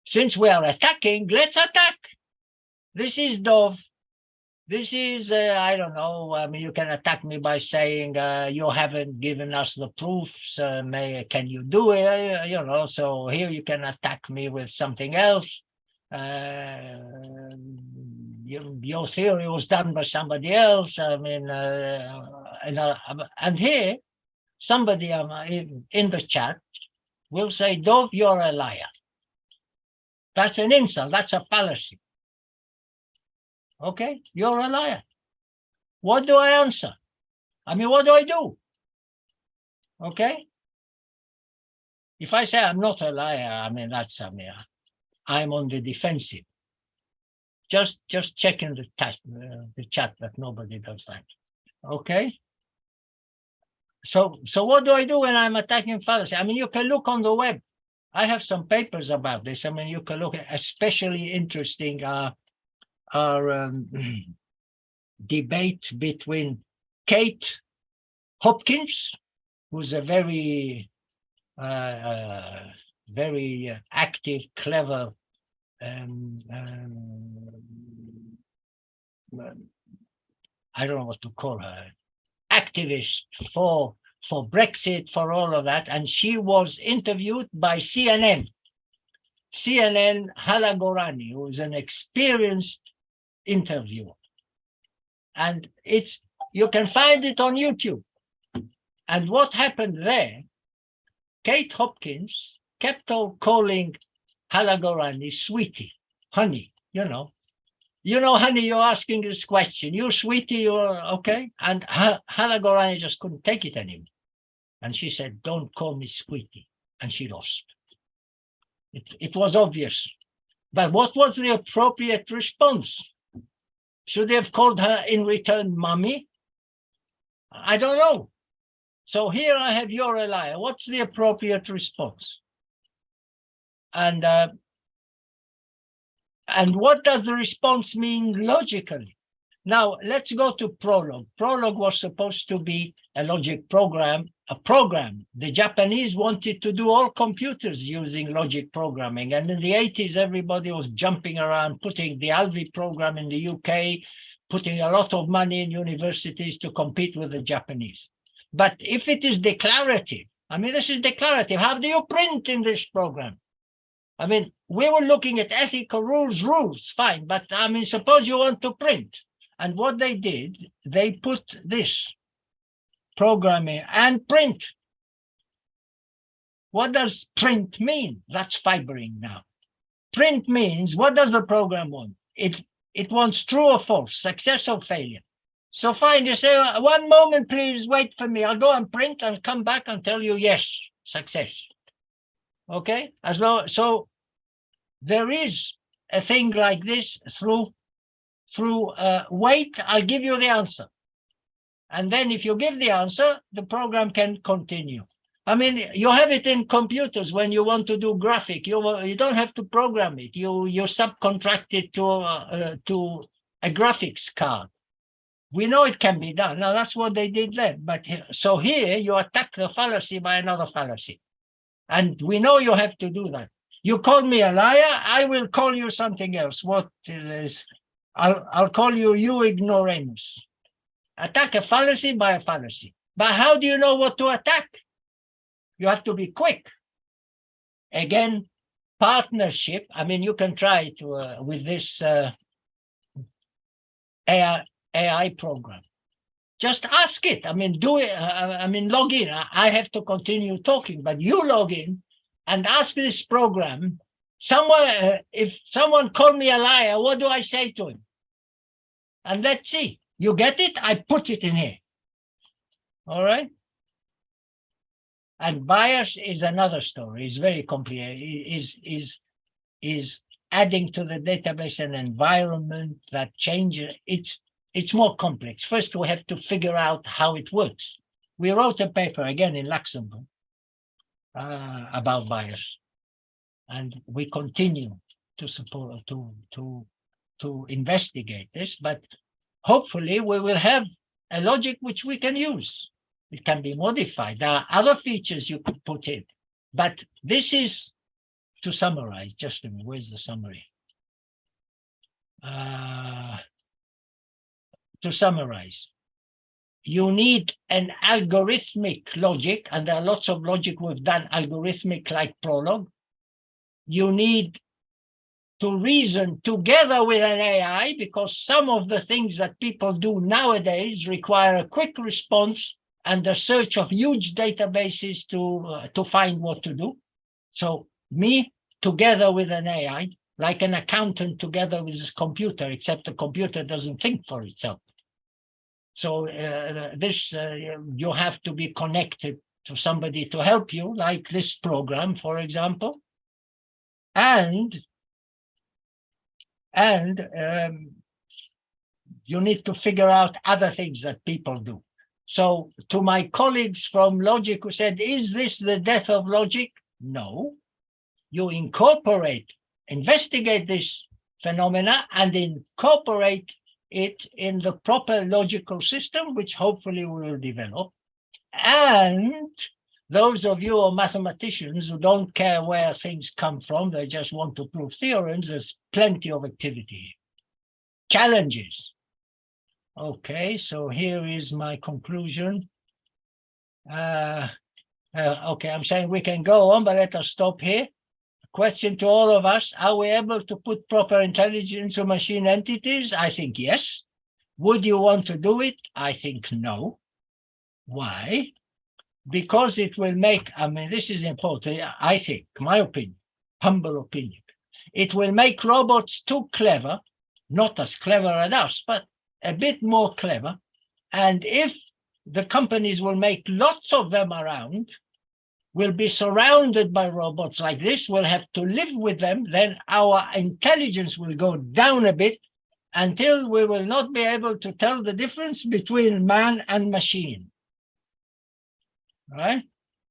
Since we are attacking, let's attack. This is Dov. This is, I don't know, I mean, you can attack me by saying, you haven't given us the proofs, can you do it? You know, so here you can attack me with something else. Your theory was done by somebody else. I mean, and here, somebody in the chat will say, Dov, you're a liar. That's an insult, that's a fallacy. Okay, you're a liar. What do I answer? I mean, what do I do? Okay. If I say I'm not a liar, I mean, that's, I mean, I'm on the defensive. Just checking the chat that nobody does that. Okay. So what do I do when I'm attacking fallacy? I mean, you can look on the web. I have some papers about this. I mean, you can look at especially interesting our debate between Kate Hopkins, who's a very active, clever, I don't know what to call her, activist for Brexit, for all of that, and she was interviewed by CNN. Hala Gorani, who is an experienced interviewer, and you can find it on YouTube. And what happened there, Kate Hopkins kept on calling Hala Gorani sweetie, honey, you know, honey, you're asking this question, you sweetie, you're okay. And Hala Gorani just couldn't take it anymore, and she said, don't call me sweetie, and she lost. It was obvious. But what was the appropriate response? Should they have called her in return mommy? I don't know. So here I have you're a liar. What's the appropriate response? And what does the response mean logically? Now let's go to Prolog. Prolog was supposed to be a logic program, The Japanese wanted to do all computers using logic programming. And in the 80s, everybody was jumping around, putting the Alvi program in the UK, putting a lot of money in universities to compete with the Japanese. But if it is declarative, I mean, this is declarative. How do you print in this program? I mean, we were looking at ethical rules, fine. But I mean, suppose you want to print. And what they did, they put this programming and print. What does print mean? That's fibering now. Print means, what does the program want? It wants true or false, success or failure. So fine, you say, one moment, please wait for me. I'll go and print and come back and tell you, yes, success. Okay, so there is a thing like this through wait, I'll give you the answer. And then if you give the answer, the program can continue. I mean, you have it in computers when you want to do graphic. You don't have to program it. You subcontract it to a graphics card. We know it can be done. Now, that's what they did then. But so here you attack the fallacy by another fallacy. And we know you have to do that. You call me a liar, I will call you something else. What is, I'll call you ignoramus. Attack a fallacy by a fallacy. But how do you know what to attack? You have to be quick. Again, partnership. I mean, you can try to with this AI program. Just ask it. I mean, do it. I mean, log in. I have to continue talking, but you log in and ask this program. If someone called me a liar, what do I say to him? And let's see. You get it? I put it in here. All right. And bias is another story. It's very complicated. Is adding to the database an environment that changes. It's more complex. First, we have to figure out how it works. We wrote a paper again in Luxembourg about bias, and we continue to support to investigate this. But hopefully, we will have a logic which we can use. It can be modified. There are other features you could put in, but this is to summarize. Just a minute. Where's the summary? To summarize, you need an algorithmic logic, and there are lots of logic we've done algorithmic like Prolog. You need to reason together with an AI, because some of the things that people do nowadays require a quick response and the search of huge databases to find what to do. So me together with an AI, like an accountant together with his computer, except the computer doesn't think for itself. So you have to be connected to somebody to help you, like this program, for example. And you need to figure out other things that people do. So to my colleagues from logic who said, is this the death of logic? No. You investigate this phenomena and incorporate it in the proper logical system, which hopefully we will develop. And those of you who are mathematicians who don't care where things come from, they just want to prove theorems, there's plenty of activity. Challenges. Okay, so here is my conclusion. Okay, I'm saying we can go on, but let us stop here. Question to all of us, are we able to put proper intelligence to machine entities? I think yes. Would you want to do it? I think no. Why? Because it will make, I mean, this is important, I think, my opinion, humble opinion. It will make robots too clever, not as clever as us, but a bit more clever. And if the companies will make lots of them around, will be surrounded by robots like this, we'll have to live with them, then our intelligence will go down a bit until we will not be able to tell the difference between man and machine. Right?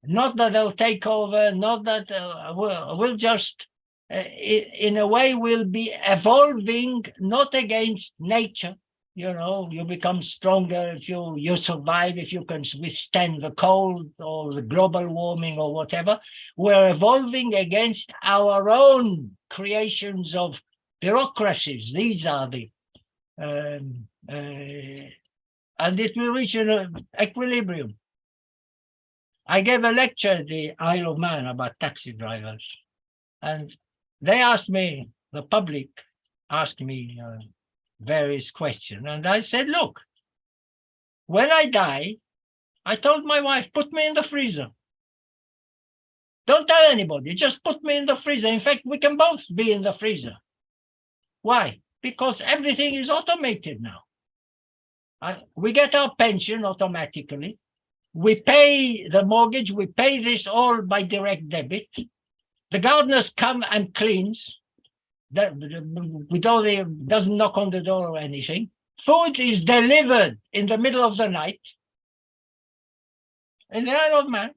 Not that they'll take over, not that we'll just, in a way, we'll be evolving, not against nature. You know, you become stronger if you survive, if you can withstand the cold or the global warming or whatever. We're evolving against our own creations of bureaucracies. These are the, and it will reach an equilibrium. I gave a lecture at the Isle of Man about taxi drivers, and they asked me, the public asked me various questions, and I said, look, when I die, I told my wife, put me in the freezer. Don't tell anybody, just put me in the freezer. In fact, we can both be in the freezer. Why? Because everything is automated now. We get our pension automatically. We pay the mortgage, we pay this all by direct debit. The gardeners come and cleans. Doesn't knock on the door or anything. Food is delivered in the middle of the night. In the Isle of Man,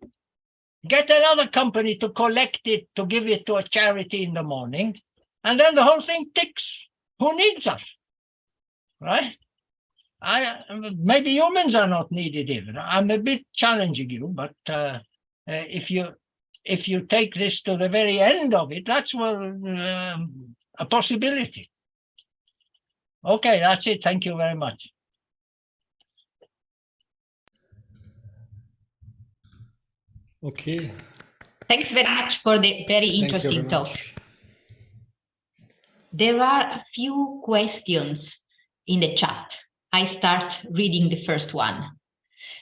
get another company to collect it, to give it to a charity in the morning, and then the whole thing ticks. Who needs us? Right? Maybe humans are not needed even. I'm a bit challenging you, but if you if you take this to the very end of it, that's a possibility. Okay, that's it. Thank you very much. Okay. Thanks very much for the very interesting talk. There are a few questions in the chat. I start reading the first one.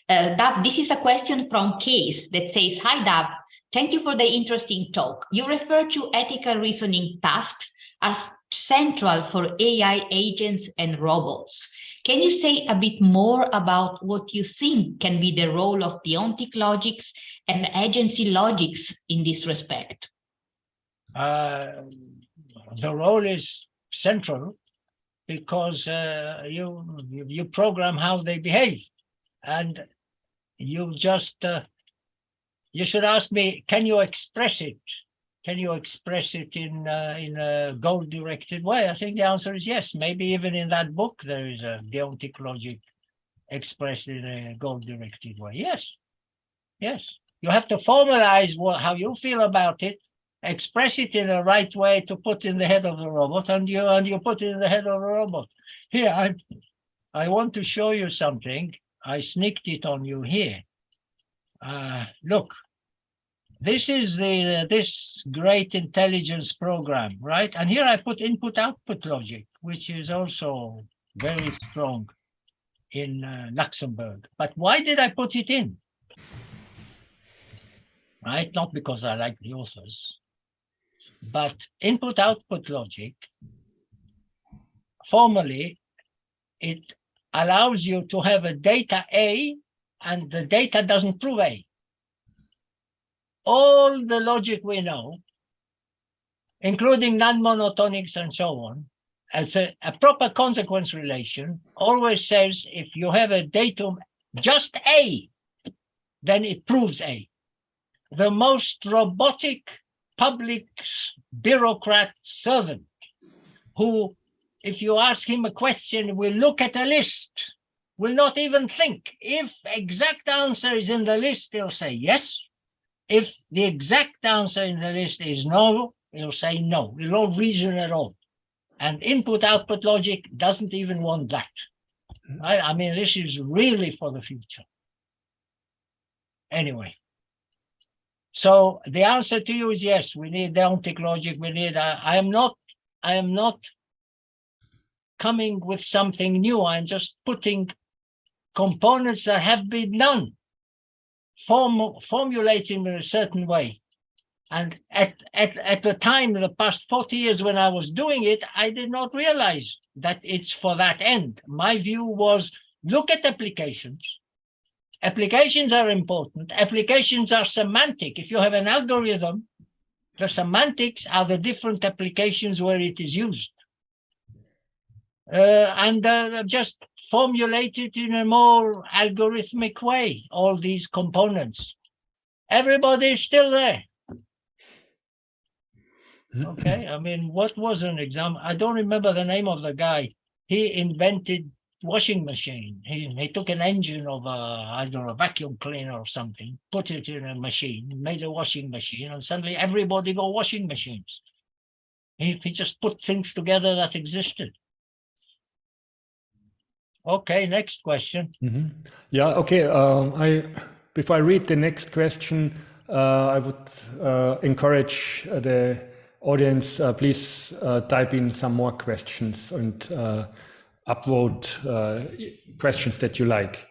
Dav, this is a question from Case that says, "Hi, Dav. Thank you for the interesting talk. You refer to ethical reasoning tasks as central for AI agents and robots. Can you say a bit more about what you think can be the role of deontic logics and agency logics in this respect?" The role is central because you program how they behave, and you just you should ask me, can you express it? Can you express it in a goal-directed way? I think the answer is yes. Maybe even in that book there is a deontic logic expressed in a goal-directed way. Yes, yes. You have to formalize how you feel about it, express it in the right way to put in the head of the robot, and you put it in the head of the robot. Here, I want to show you something. I sneaked it on you here. Look, this is this great intelligence program, right? And here I put input-output logic, which is also very strong in Luxembourg. But why did I put it in? Right? Not because I like the authors, but input-output logic, formally, it allows you to have a data A, and the data doesn't prove A. All the logic we know, including non-monotonics and so on, as a proper consequence relation, always says if you have a datum just A, then it proves A. The most robotic public bureaucrat servant who, if you ask him a question, will look at a list, will not even think. If exact answer is in the list, he'll say yes. If the exact answer in the list is no, he'll say no. He won't reason at all. And input-output logic doesn't even want that. Right? I mean, this is really for the future. Anyway. So the answer to you is yes, we need deontic logic. We need, I am not coming with something new. I'm just putting components that have been done, formulating in a certain way. And at the time, in the past 40 years when I was doing it, I did not realize that it's for that end. My view was, look at applications. Applications are important. Applications are semantic. If you have an algorithm, the semantics are the different applications where it is used. And just formulate it in a more algorithmic way, all these components. Everybody is still there. Okay, I mean, what was an example? I don't remember the name of the guy. He invented washing machine. He took an engine of I don't know, a vacuum cleaner or something, put it in a machine, made a washing machine, and suddenly everybody got washing machines. He just put things together that existed. Okay, next question. Yeah, okay. Before I read the next question, I would encourage the audience, please type in some more questions and upvote questions that you like.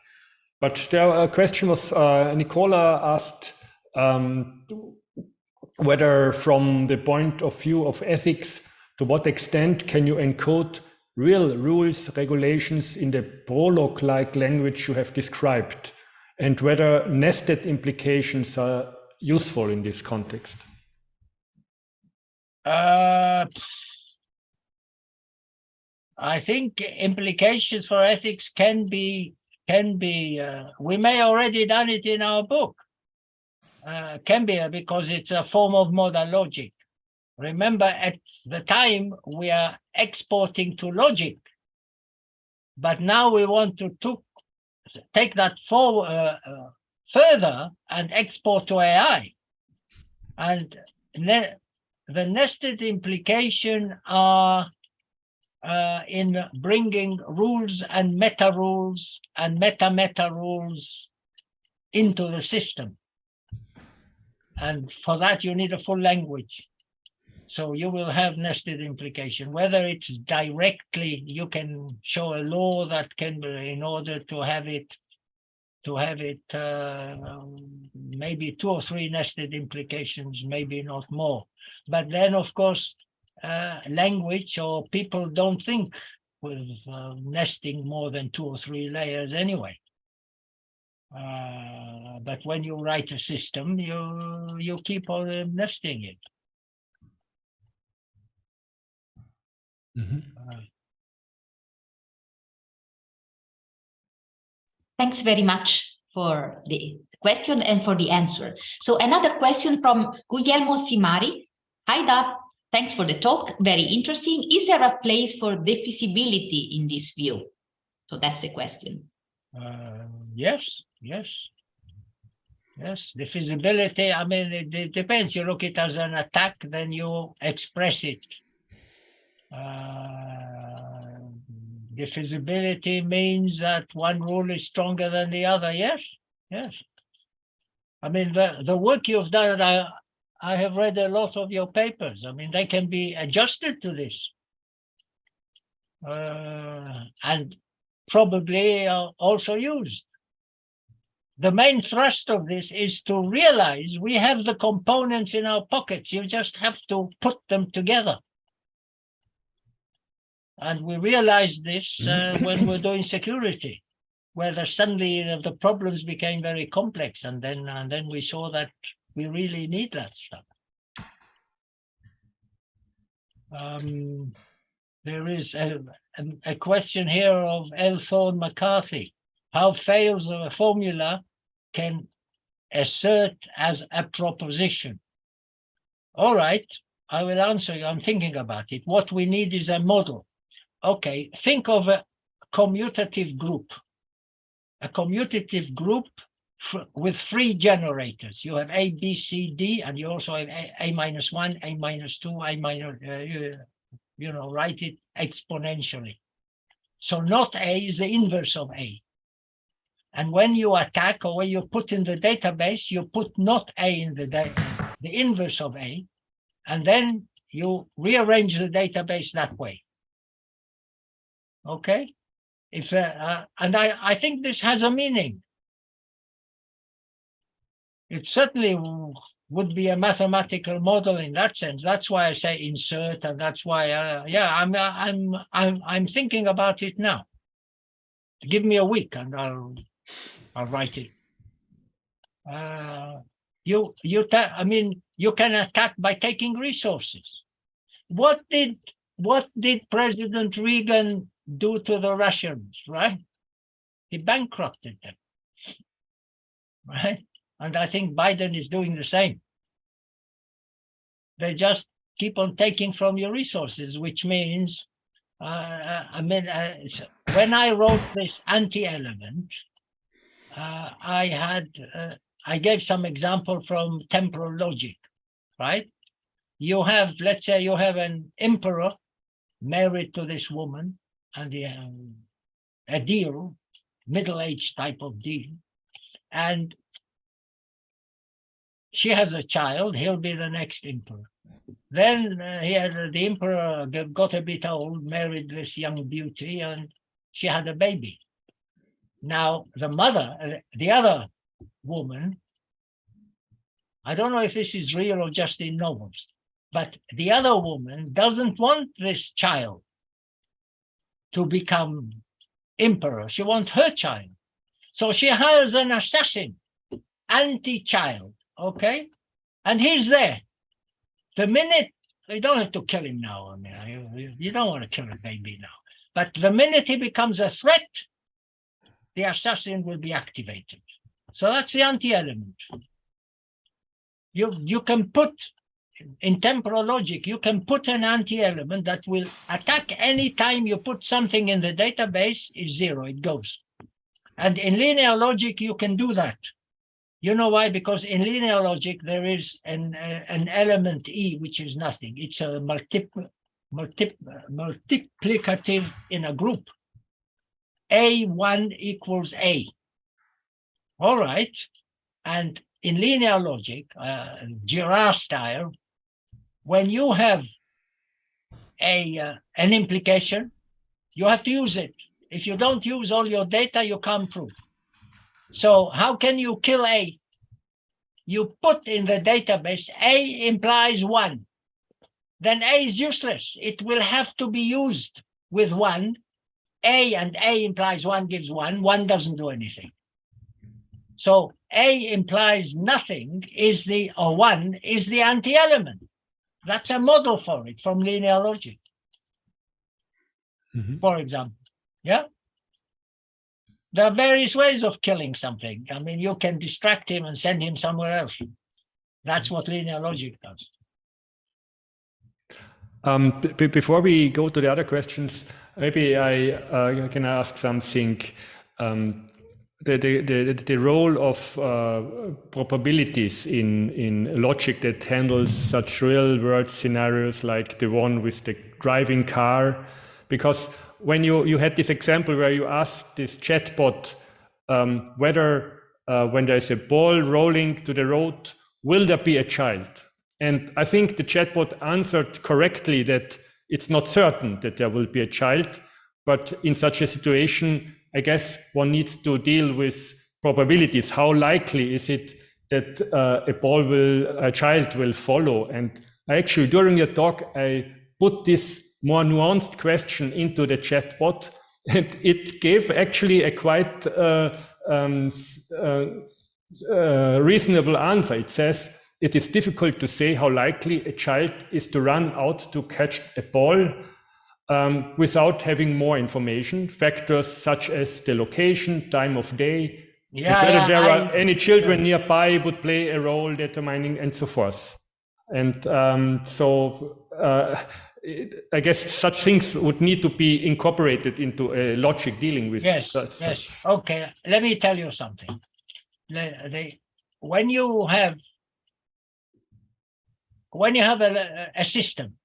But there a question was, Nicola asked whether from the point of view of ethics, to what extent can you encode real rules, regulations in the prologue-like language you have described, and whether nested implications are useful in this context? I think implications for ethics can be, we may already done it in our book, can be because it's a form of modal logic. Remember, at the time we are exporting to logic, but now we want to take that forward, further and export to AI. And the nested implication are in bringing rules and meta rules and meta rules into the system. And for that, you need a full language. So you will have nested implication, whether it's directly, you can show a law that can be, in order to have it maybe 2 or 3 nested implications, maybe not more. But then, of course, language or people don't think with nesting more than 2 or 3 layers anyway. But when you write a system, you keep on nesting it. Thanks very much for the question and for the answer. So another question from Guglielmo Simari. Hi, Dov. Thanks for the talk. Very interesting. Is there a place for defeasibility in this view? So that's the question. Yes. Defeasibility, I mean, it depends. You look at it as an attack, then you express it. Defeasibility means that one rule is stronger than the other. Yes. I mean, the work you've done, I have read a lot of your papers. I mean, they can be adjusted to this. And probably also used. The main thrust of this is to realize we have the components in our pockets. You just have to put them together. And we realized this when we're doing security, where suddenly the problems became very complex, and then we saw that we really need that stuff. There is a question here of L. Thorne McCarthy. How fails of a formula can assert as a proposition? All right, I will answer you. I'm thinking about it. What we need is a model. Okay, think of a commutative group. A commutative group with 3 generators. You have A, B, C, D, and you also have A minus 1, A minus 2, A minus, write it exponentially. So not A is the inverse of A. And when you attack or when you put in the database, you put not A in the inverse of A, and then you rearrange the database that way. Okay? And I think this has a meaning. It certainly would be a mathematical model in that sense. That's why I say insert, and that's why, I'm thinking about it now. Give me a week, and I'll write it. You can attack by taking resources. What did President Reagan do to the Russians, right? He bankrupted them, right? And I think Biden is doing the same. They just keep on taking from your resources, which means, when I wrote this Antielement, I gave some example from temporal logic, right? You have, let's say you have an emperor married to this woman, and a deal, middle-aged type of deal, and she has a child. He'll be the next emperor. Then the emperor got a bit old, married this young beauty, and she had a baby. Now the mother, the other woman, I don't know if this is real or just in novels, but the other woman doesn't want this child to become emperor. She wants her child. So she hires an assassin, anti-child, okay? And he's there. The minute, you don't have to kill him now. I mean, you don't want to kill a baby now. But the minute he becomes a threat, the assassin will be activated. So that's the anti-element. You can put, in temporal logic, you can put an anti-element that will attack any time you put something in the database is 0, it goes. And in linear logic, you can do that. You know why? Because in linear logic, there is an element E, which is nothing. It's a multiplicative in a group. A1 equals A. All right. And in linear logic, Girard style, when you have an implication, you have to use it. If you don't use all your data, you can't prove. So how can you kill A? You put in the database, A implies 1. Then A is useless. It will have to be used with 1. A and A implies 1 gives 1. 1 doesn't do anything. So A implies nothing or 1 is the anti-element. That's a model for it from linear logic, for example. Yeah. There are various ways of killing something. I mean, you can distract him and send him somewhere else. That's what linear logic does. Before we go to the other questions, maybe I can ask something. The role of probabilities in logic that handles such real-world scenarios like the one with the driving car, because when you had this example where you asked this chatbot whether when there's a ball rolling to the road, will there be a child? And I think the chatbot answered correctly that it's not certain that there will be a child, but in such a situation, I guess one needs to deal with probabilities. How likely is it that a child will follow? And I actually, during your talk, I put this more nuanced question into the chatbot, and it gave actually a quite reasonable answer. It says, it is difficult to say how likely a child is to run out to catch a ball without having more information, factors such as the location, time of day, whether there are any children nearby would play a role determining, and so forth. And I guess such things would need to be incorporated into a logic dealing with such. Okay, let me tell you something. When you have a system,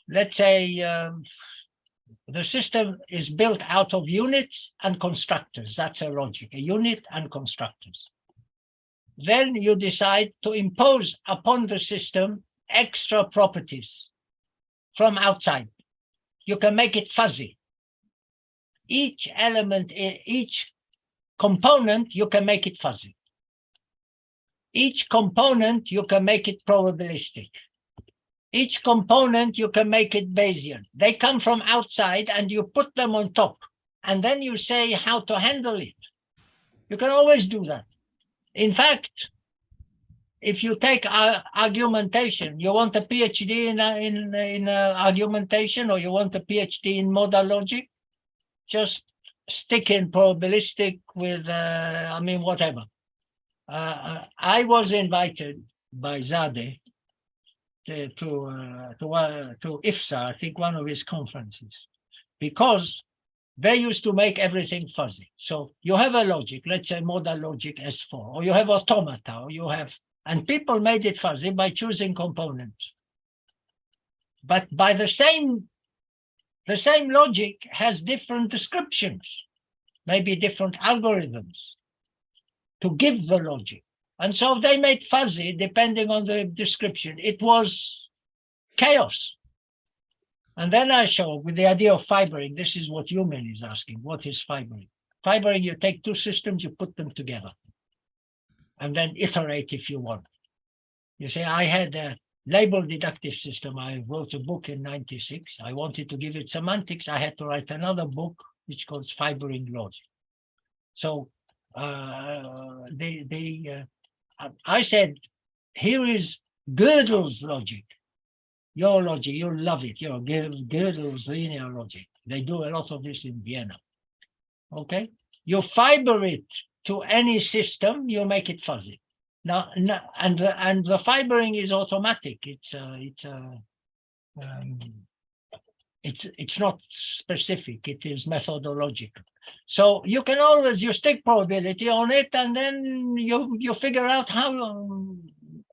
let's say the system is built out of units and constructors. That's a logic, a unit and constructors. Then you decide to impose upon the system extra properties from outside. You can make it fuzzy. Each element, each component, you can make it fuzzy. Each component, you can make it probabilistic. Each component, you can make it Bayesian. They come from outside and you put them on top. And then you say how to handle it. You can always do that. In fact, if you take argumentation, you want a PhD in argumentation, or you want a PhD in modal logic, just stick in probabilistic with, whatever. I was invited by Zadeh to IFSA, I think one of his conferences, because they used to make everything fuzzy. So you have a logic, let's say modal logic S4, or you have automata, or you have, and people made it fuzzy by choosing components. But by the same logic has different descriptions, maybe different algorithms to give the logic. And so they made fuzzy depending on the description. It was chaos. And then I show with the idea of fibering, this is what Human is asking. What is fibering? Fibering, you take two systems, you put them together, and then iterate if you want. You say, I had a label deductive system. I wrote a book in '96. I wanted to give it semantics. I had to write another book, which calls Fibering Logic. So I said, here is Gödel's logic. Your logic, you'll love it. Gödel's linear logic. They do a lot of this in Vienna. Okay? You fiber it to any system, you make it fuzzy. Now, and the fibering is automatic. it's not specific, it is methodological. So you can always, you stick probability on it, and then you figure out how,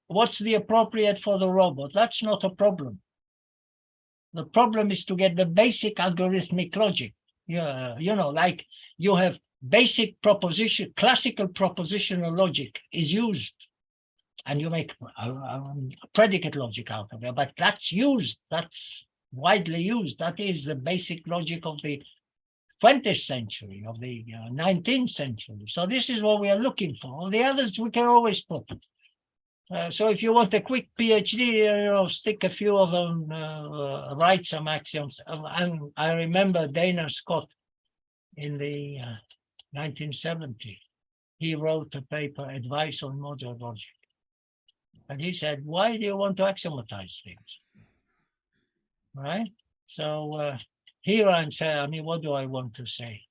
what's the appropriate for the robot. That's not a problem. The problem is to get the basic algorithmic logic. Yeah, you know, like you have basic proposition, classical propositional logic is used, and you make a predicate logic out of it, but that's used, that's widely used. That is the basic logic of the 20th century, of the 19th century. So this is what we are looking for. The others we can always put. So if you want a quick PhD, you know, stick a few of them, write some axioms. And I remember Dana Scott in the 1970s. He wrote a paper, Advice on Modern Logic. And he said, why do you want to axiomatize things? Right? So here I'm saying, I mean, what do I want to say?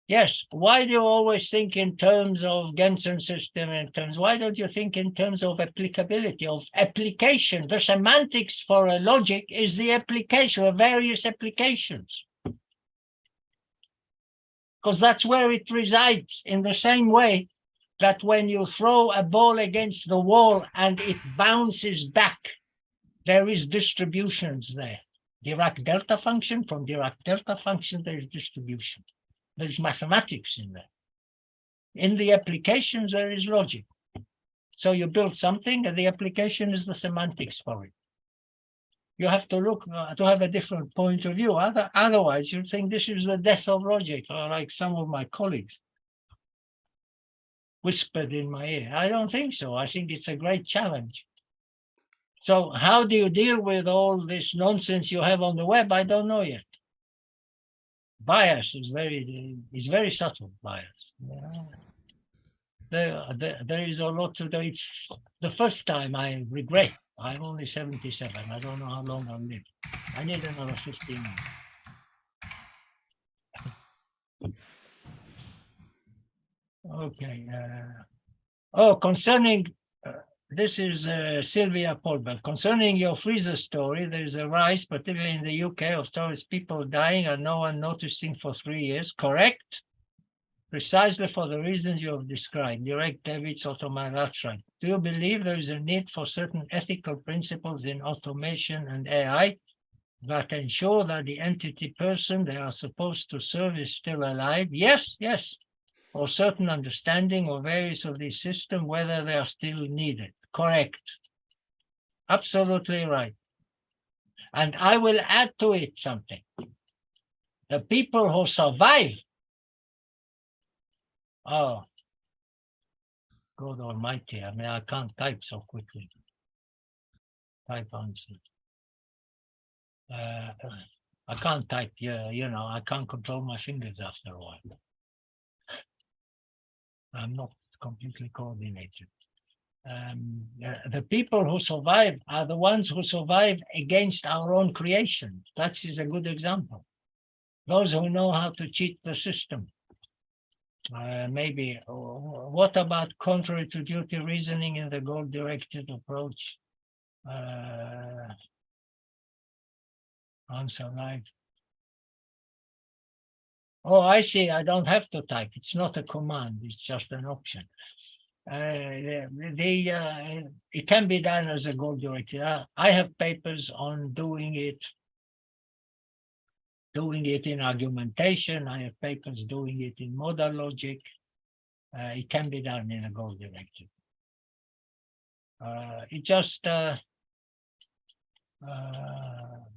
Yes, why do you always think in terms of Gensen system, why don't you think in terms of applicability, of application? The semantics for a logic is the application of various applications. Because that's where it resides, in the same way that when you throw a ball against the wall and it bounces back, there is distributions there. Dirac delta function, from Dirac delta function, there is distribution. There's mathematics in there. In the applications, there is logic. So you build something, and the application is the semantics for it. You have to look to have a different point of view. Otherwise, you think this is the death of logic, or like some of my colleagues whispered in my ear. I don't think so. I think it's a great challenge. So how do you deal with all this nonsense you have on the web? I don't know yet. Bias is very subtle bias. Yeah. There is a lot to do. It's the first time I regret. I'm only 77. I don't know how long I'll live. I need another 15 minutes. Okay. Concerning this is Sylvia Polbert. Concerning your freezer story, there is a rise, particularly in the UK, of stories people dying and no one noticing for 3 years. Correct? Precisely for the reasons you have described. Direct debits, automation, that's right. Do you believe there is a need for certain ethical principles in automation and AI that ensure that the entity person they are supposed to serve is still alive? Yes, yes. Or certain understanding of various of these systems, whether they are still needed. Correct. Absolutely right. And I will add to it something. The people who survive, oh, God almighty, I mean, I can't type so quickly. Type answer. I can't type, you know, I can't control my fingers after a while. I'm not completely coordinated. The people who survive are the ones who survive against our own creation. That is a good example. Those who know how to cheat the system. Maybe, what about contrary to duty reasoning in the goal-directed approach? Answer right. Oh, I see. I don't have to type. It's not a command. It's just an option. It can be done as a goal-directed. I have papers on doing it in argumentation. I have papers doing it in modal logic. It can be done in a goal-directed. It just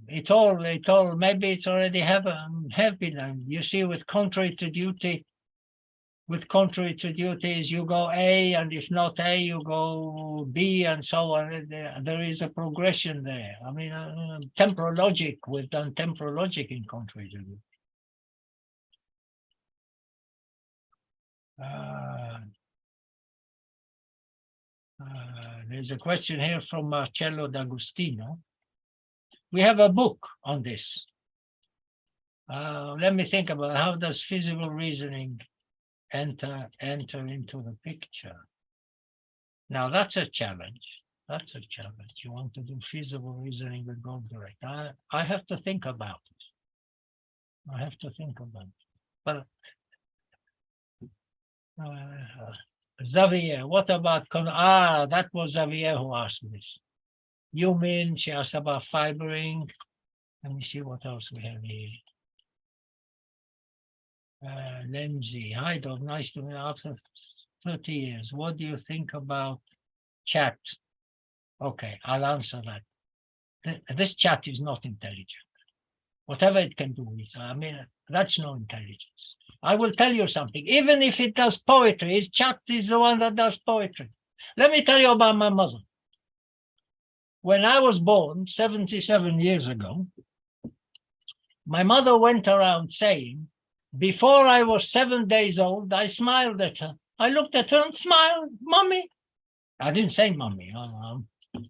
it all maybe it's already have been done. You see, with contrary to duty is you go A, and if not A, you go B, and so on. There is a progression there. I mean, temporal logic, we've done temporal logic in contrary to duty. There's a question here from Marcello D'Agostino. We have a book on this. Let me think about how does feasible reasoning enter into the picture. Now that's a challenge. That's a challenge. You want to do feasible reasoning with goal direct. I have to think about it. I have to think about it. But Xavier, what about that was Xavier who asked this. You mean she asked about fibering. Let me see what else we have here. Lindsay, hi Dov, nice to meet you after 30 years. What do you think about chat? Okay, I'll answer that. This chat is not intelligent. Whatever it can do is, I mean, that's no intelligence. I will tell you something. Even if it does poetry, his chat is the one that does poetry. Let me tell you about my mother. When I was born 77 years ago, my mother went around saying, before I was 7 days old, I smiled at her. I looked at her and smiled, mommy. I didn't say mommy.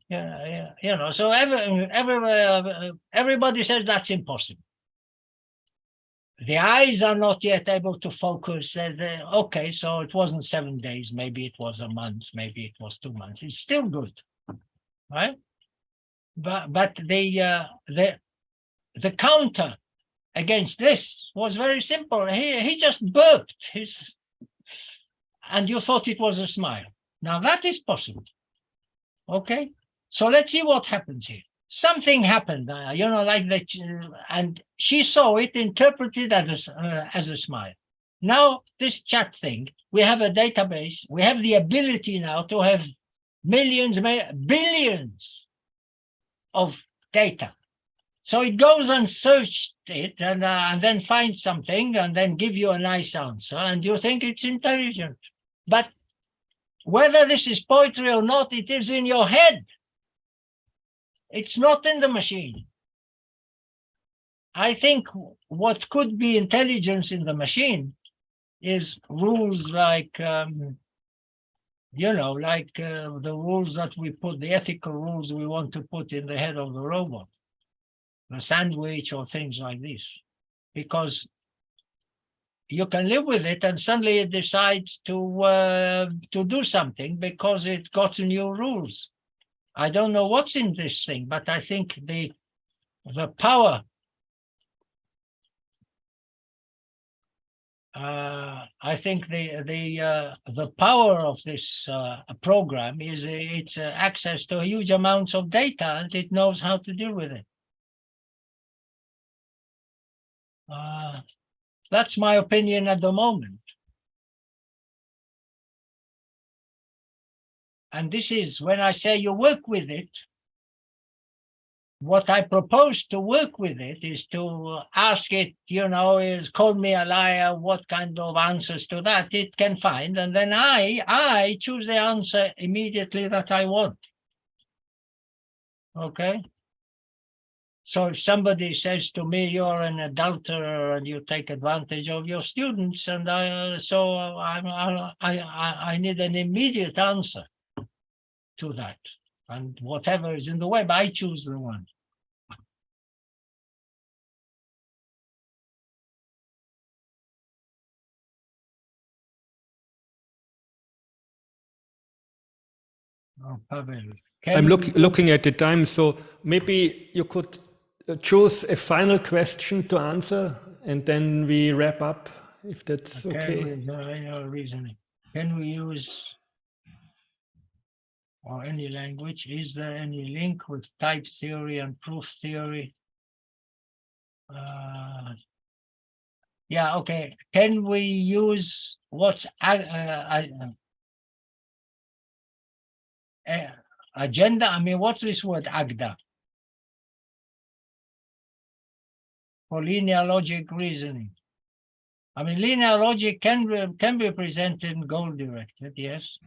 Yeah, you know, so everybody says that's impossible. The eyes are not yet able to focus. Okay, so it wasn't 7 days. Maybe it was a month. Maybe it was 2 months. It's still good, right? But the counter against this was very simple. He just burped and you thought it was a smile. Now that is possible. Okay, so let's see what happens here. Something happened, you know, like that, and she saw it, interpreted as a smile. Now this chat thing, we have a database. We have the ability now to have millions, billions of data. So it goes and searches it and then finds something and then give you a nice answer, and you think it's intelligent. But whether this is poetry or not, it is in your head. It's not in the machine. I think what could be intelligence in the machine is rules like, you know, like the rules that we put, the ethical rules we want to put in the head of the robot, the sandwich or things like this, because you can live with it and suddenly it decides to do something because it got new rules. I don't know what's in this thing, but I think the power, I think the power of this program is its access to huge amounts of data, and it knows how to deal with it. That's my opinion at the moment. And this is when I say you work with it, what I propose to work with it is to ask it, you know, is call me a liar, what kind of answers to that it can find. And then I choose the answer immediately that I want. Okay. So if somebody says to me, you're an adulterer and you take advantage of your students, and I need an immediate answer to that. And whatever is in the web, I choose the one. Oh, Pavel. I'm looking at the time, so maybe you could choose a final question to answer, and then we wrap up, if that's okay. Reasoning. Can we use or any language? Is there any link with type theory and proof theory? Yeah, okay. Can we use what's agenda? I mean, what's this word agda? For linear logic reasoning. I mean, linear logic can be presented in goal-directed, yes,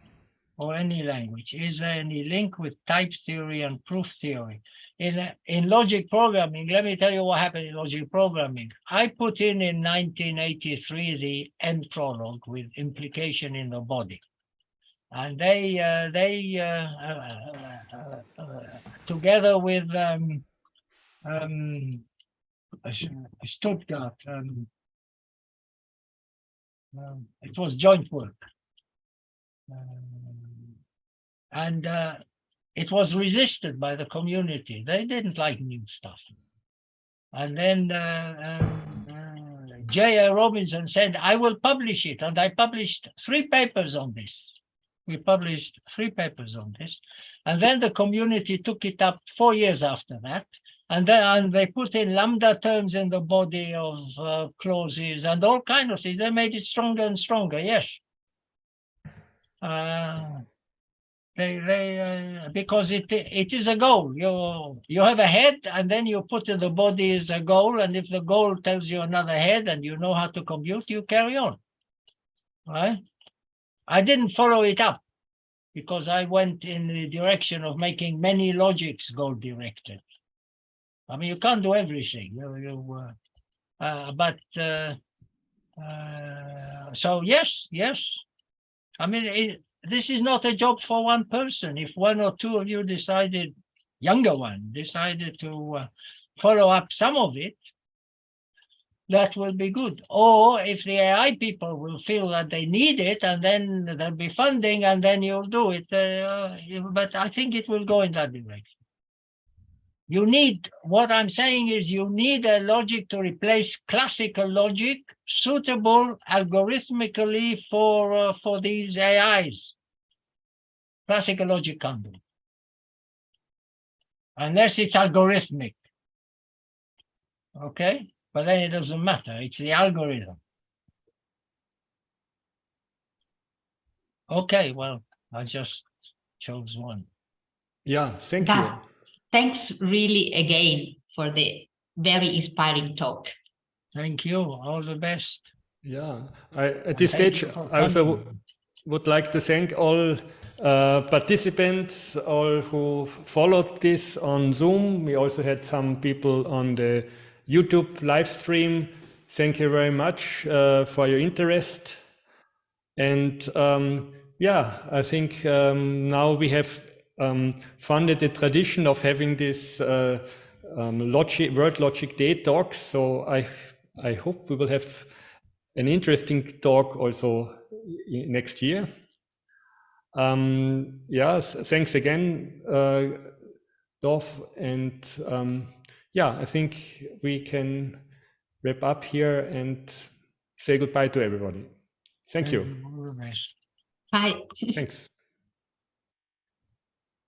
or any language. Is there any link with type theory and proof theory? In logic programming, let me tell you what happened in logic programming. I put in 1983 the end prologue with implication in the body. And they together with Stuttgart, it was joint work. And it was resisted by the community. They didn't like new stuff. And then J.A. Robinson said, I will publish it. And I published 3 papers on this. We published 3 papers on this. And then the community took it up 4 years after that. And then they put in lambda terms in the body of clauses and all kinds of things. They made it stronger and stronger, yes. Because it is a goal. You have a head, and then you put in the body as a goal, and if the goal tells you another head and you know how to compute, you carry on. Right? I didn't follow it up because I went in the direction of making many logics goal-directed. I mean, you can't do everything. So yes. I mean, this is not a job for one person. If 1 or 2 of you decided, younger one, decided to follow up some of it, that will be good. Or if the AI people will feel that they need it, and then there'll be funding, and then you'll do it. But I think it will go in that direction. You need, what I'm saying is you need a logic to replace classical logic suitable algorithmically for these AIs. Classical logic can't do it. Unless it's algorithmic. Okay? But then it doesn't matter. It's the algorithm. Okay, well, I just chose one. Yeah, thank you. Thanks really again for the very inspiring talk. Thank you. All the best. Yeah, at this stage, I also would like to thank all participants, all who followed this on Zoom. We also had some people on the YouTube live stream. Thank you very much for your interest. And yeah, I think now we have funded the tradition of having this World Logic Day talks. So I hope we will have an interesting talk also next year. Yeah, thanks again, Dov. And yeah, I think we can wrap up here and say goodbye to everybody. Thank you. Bye. Thanks.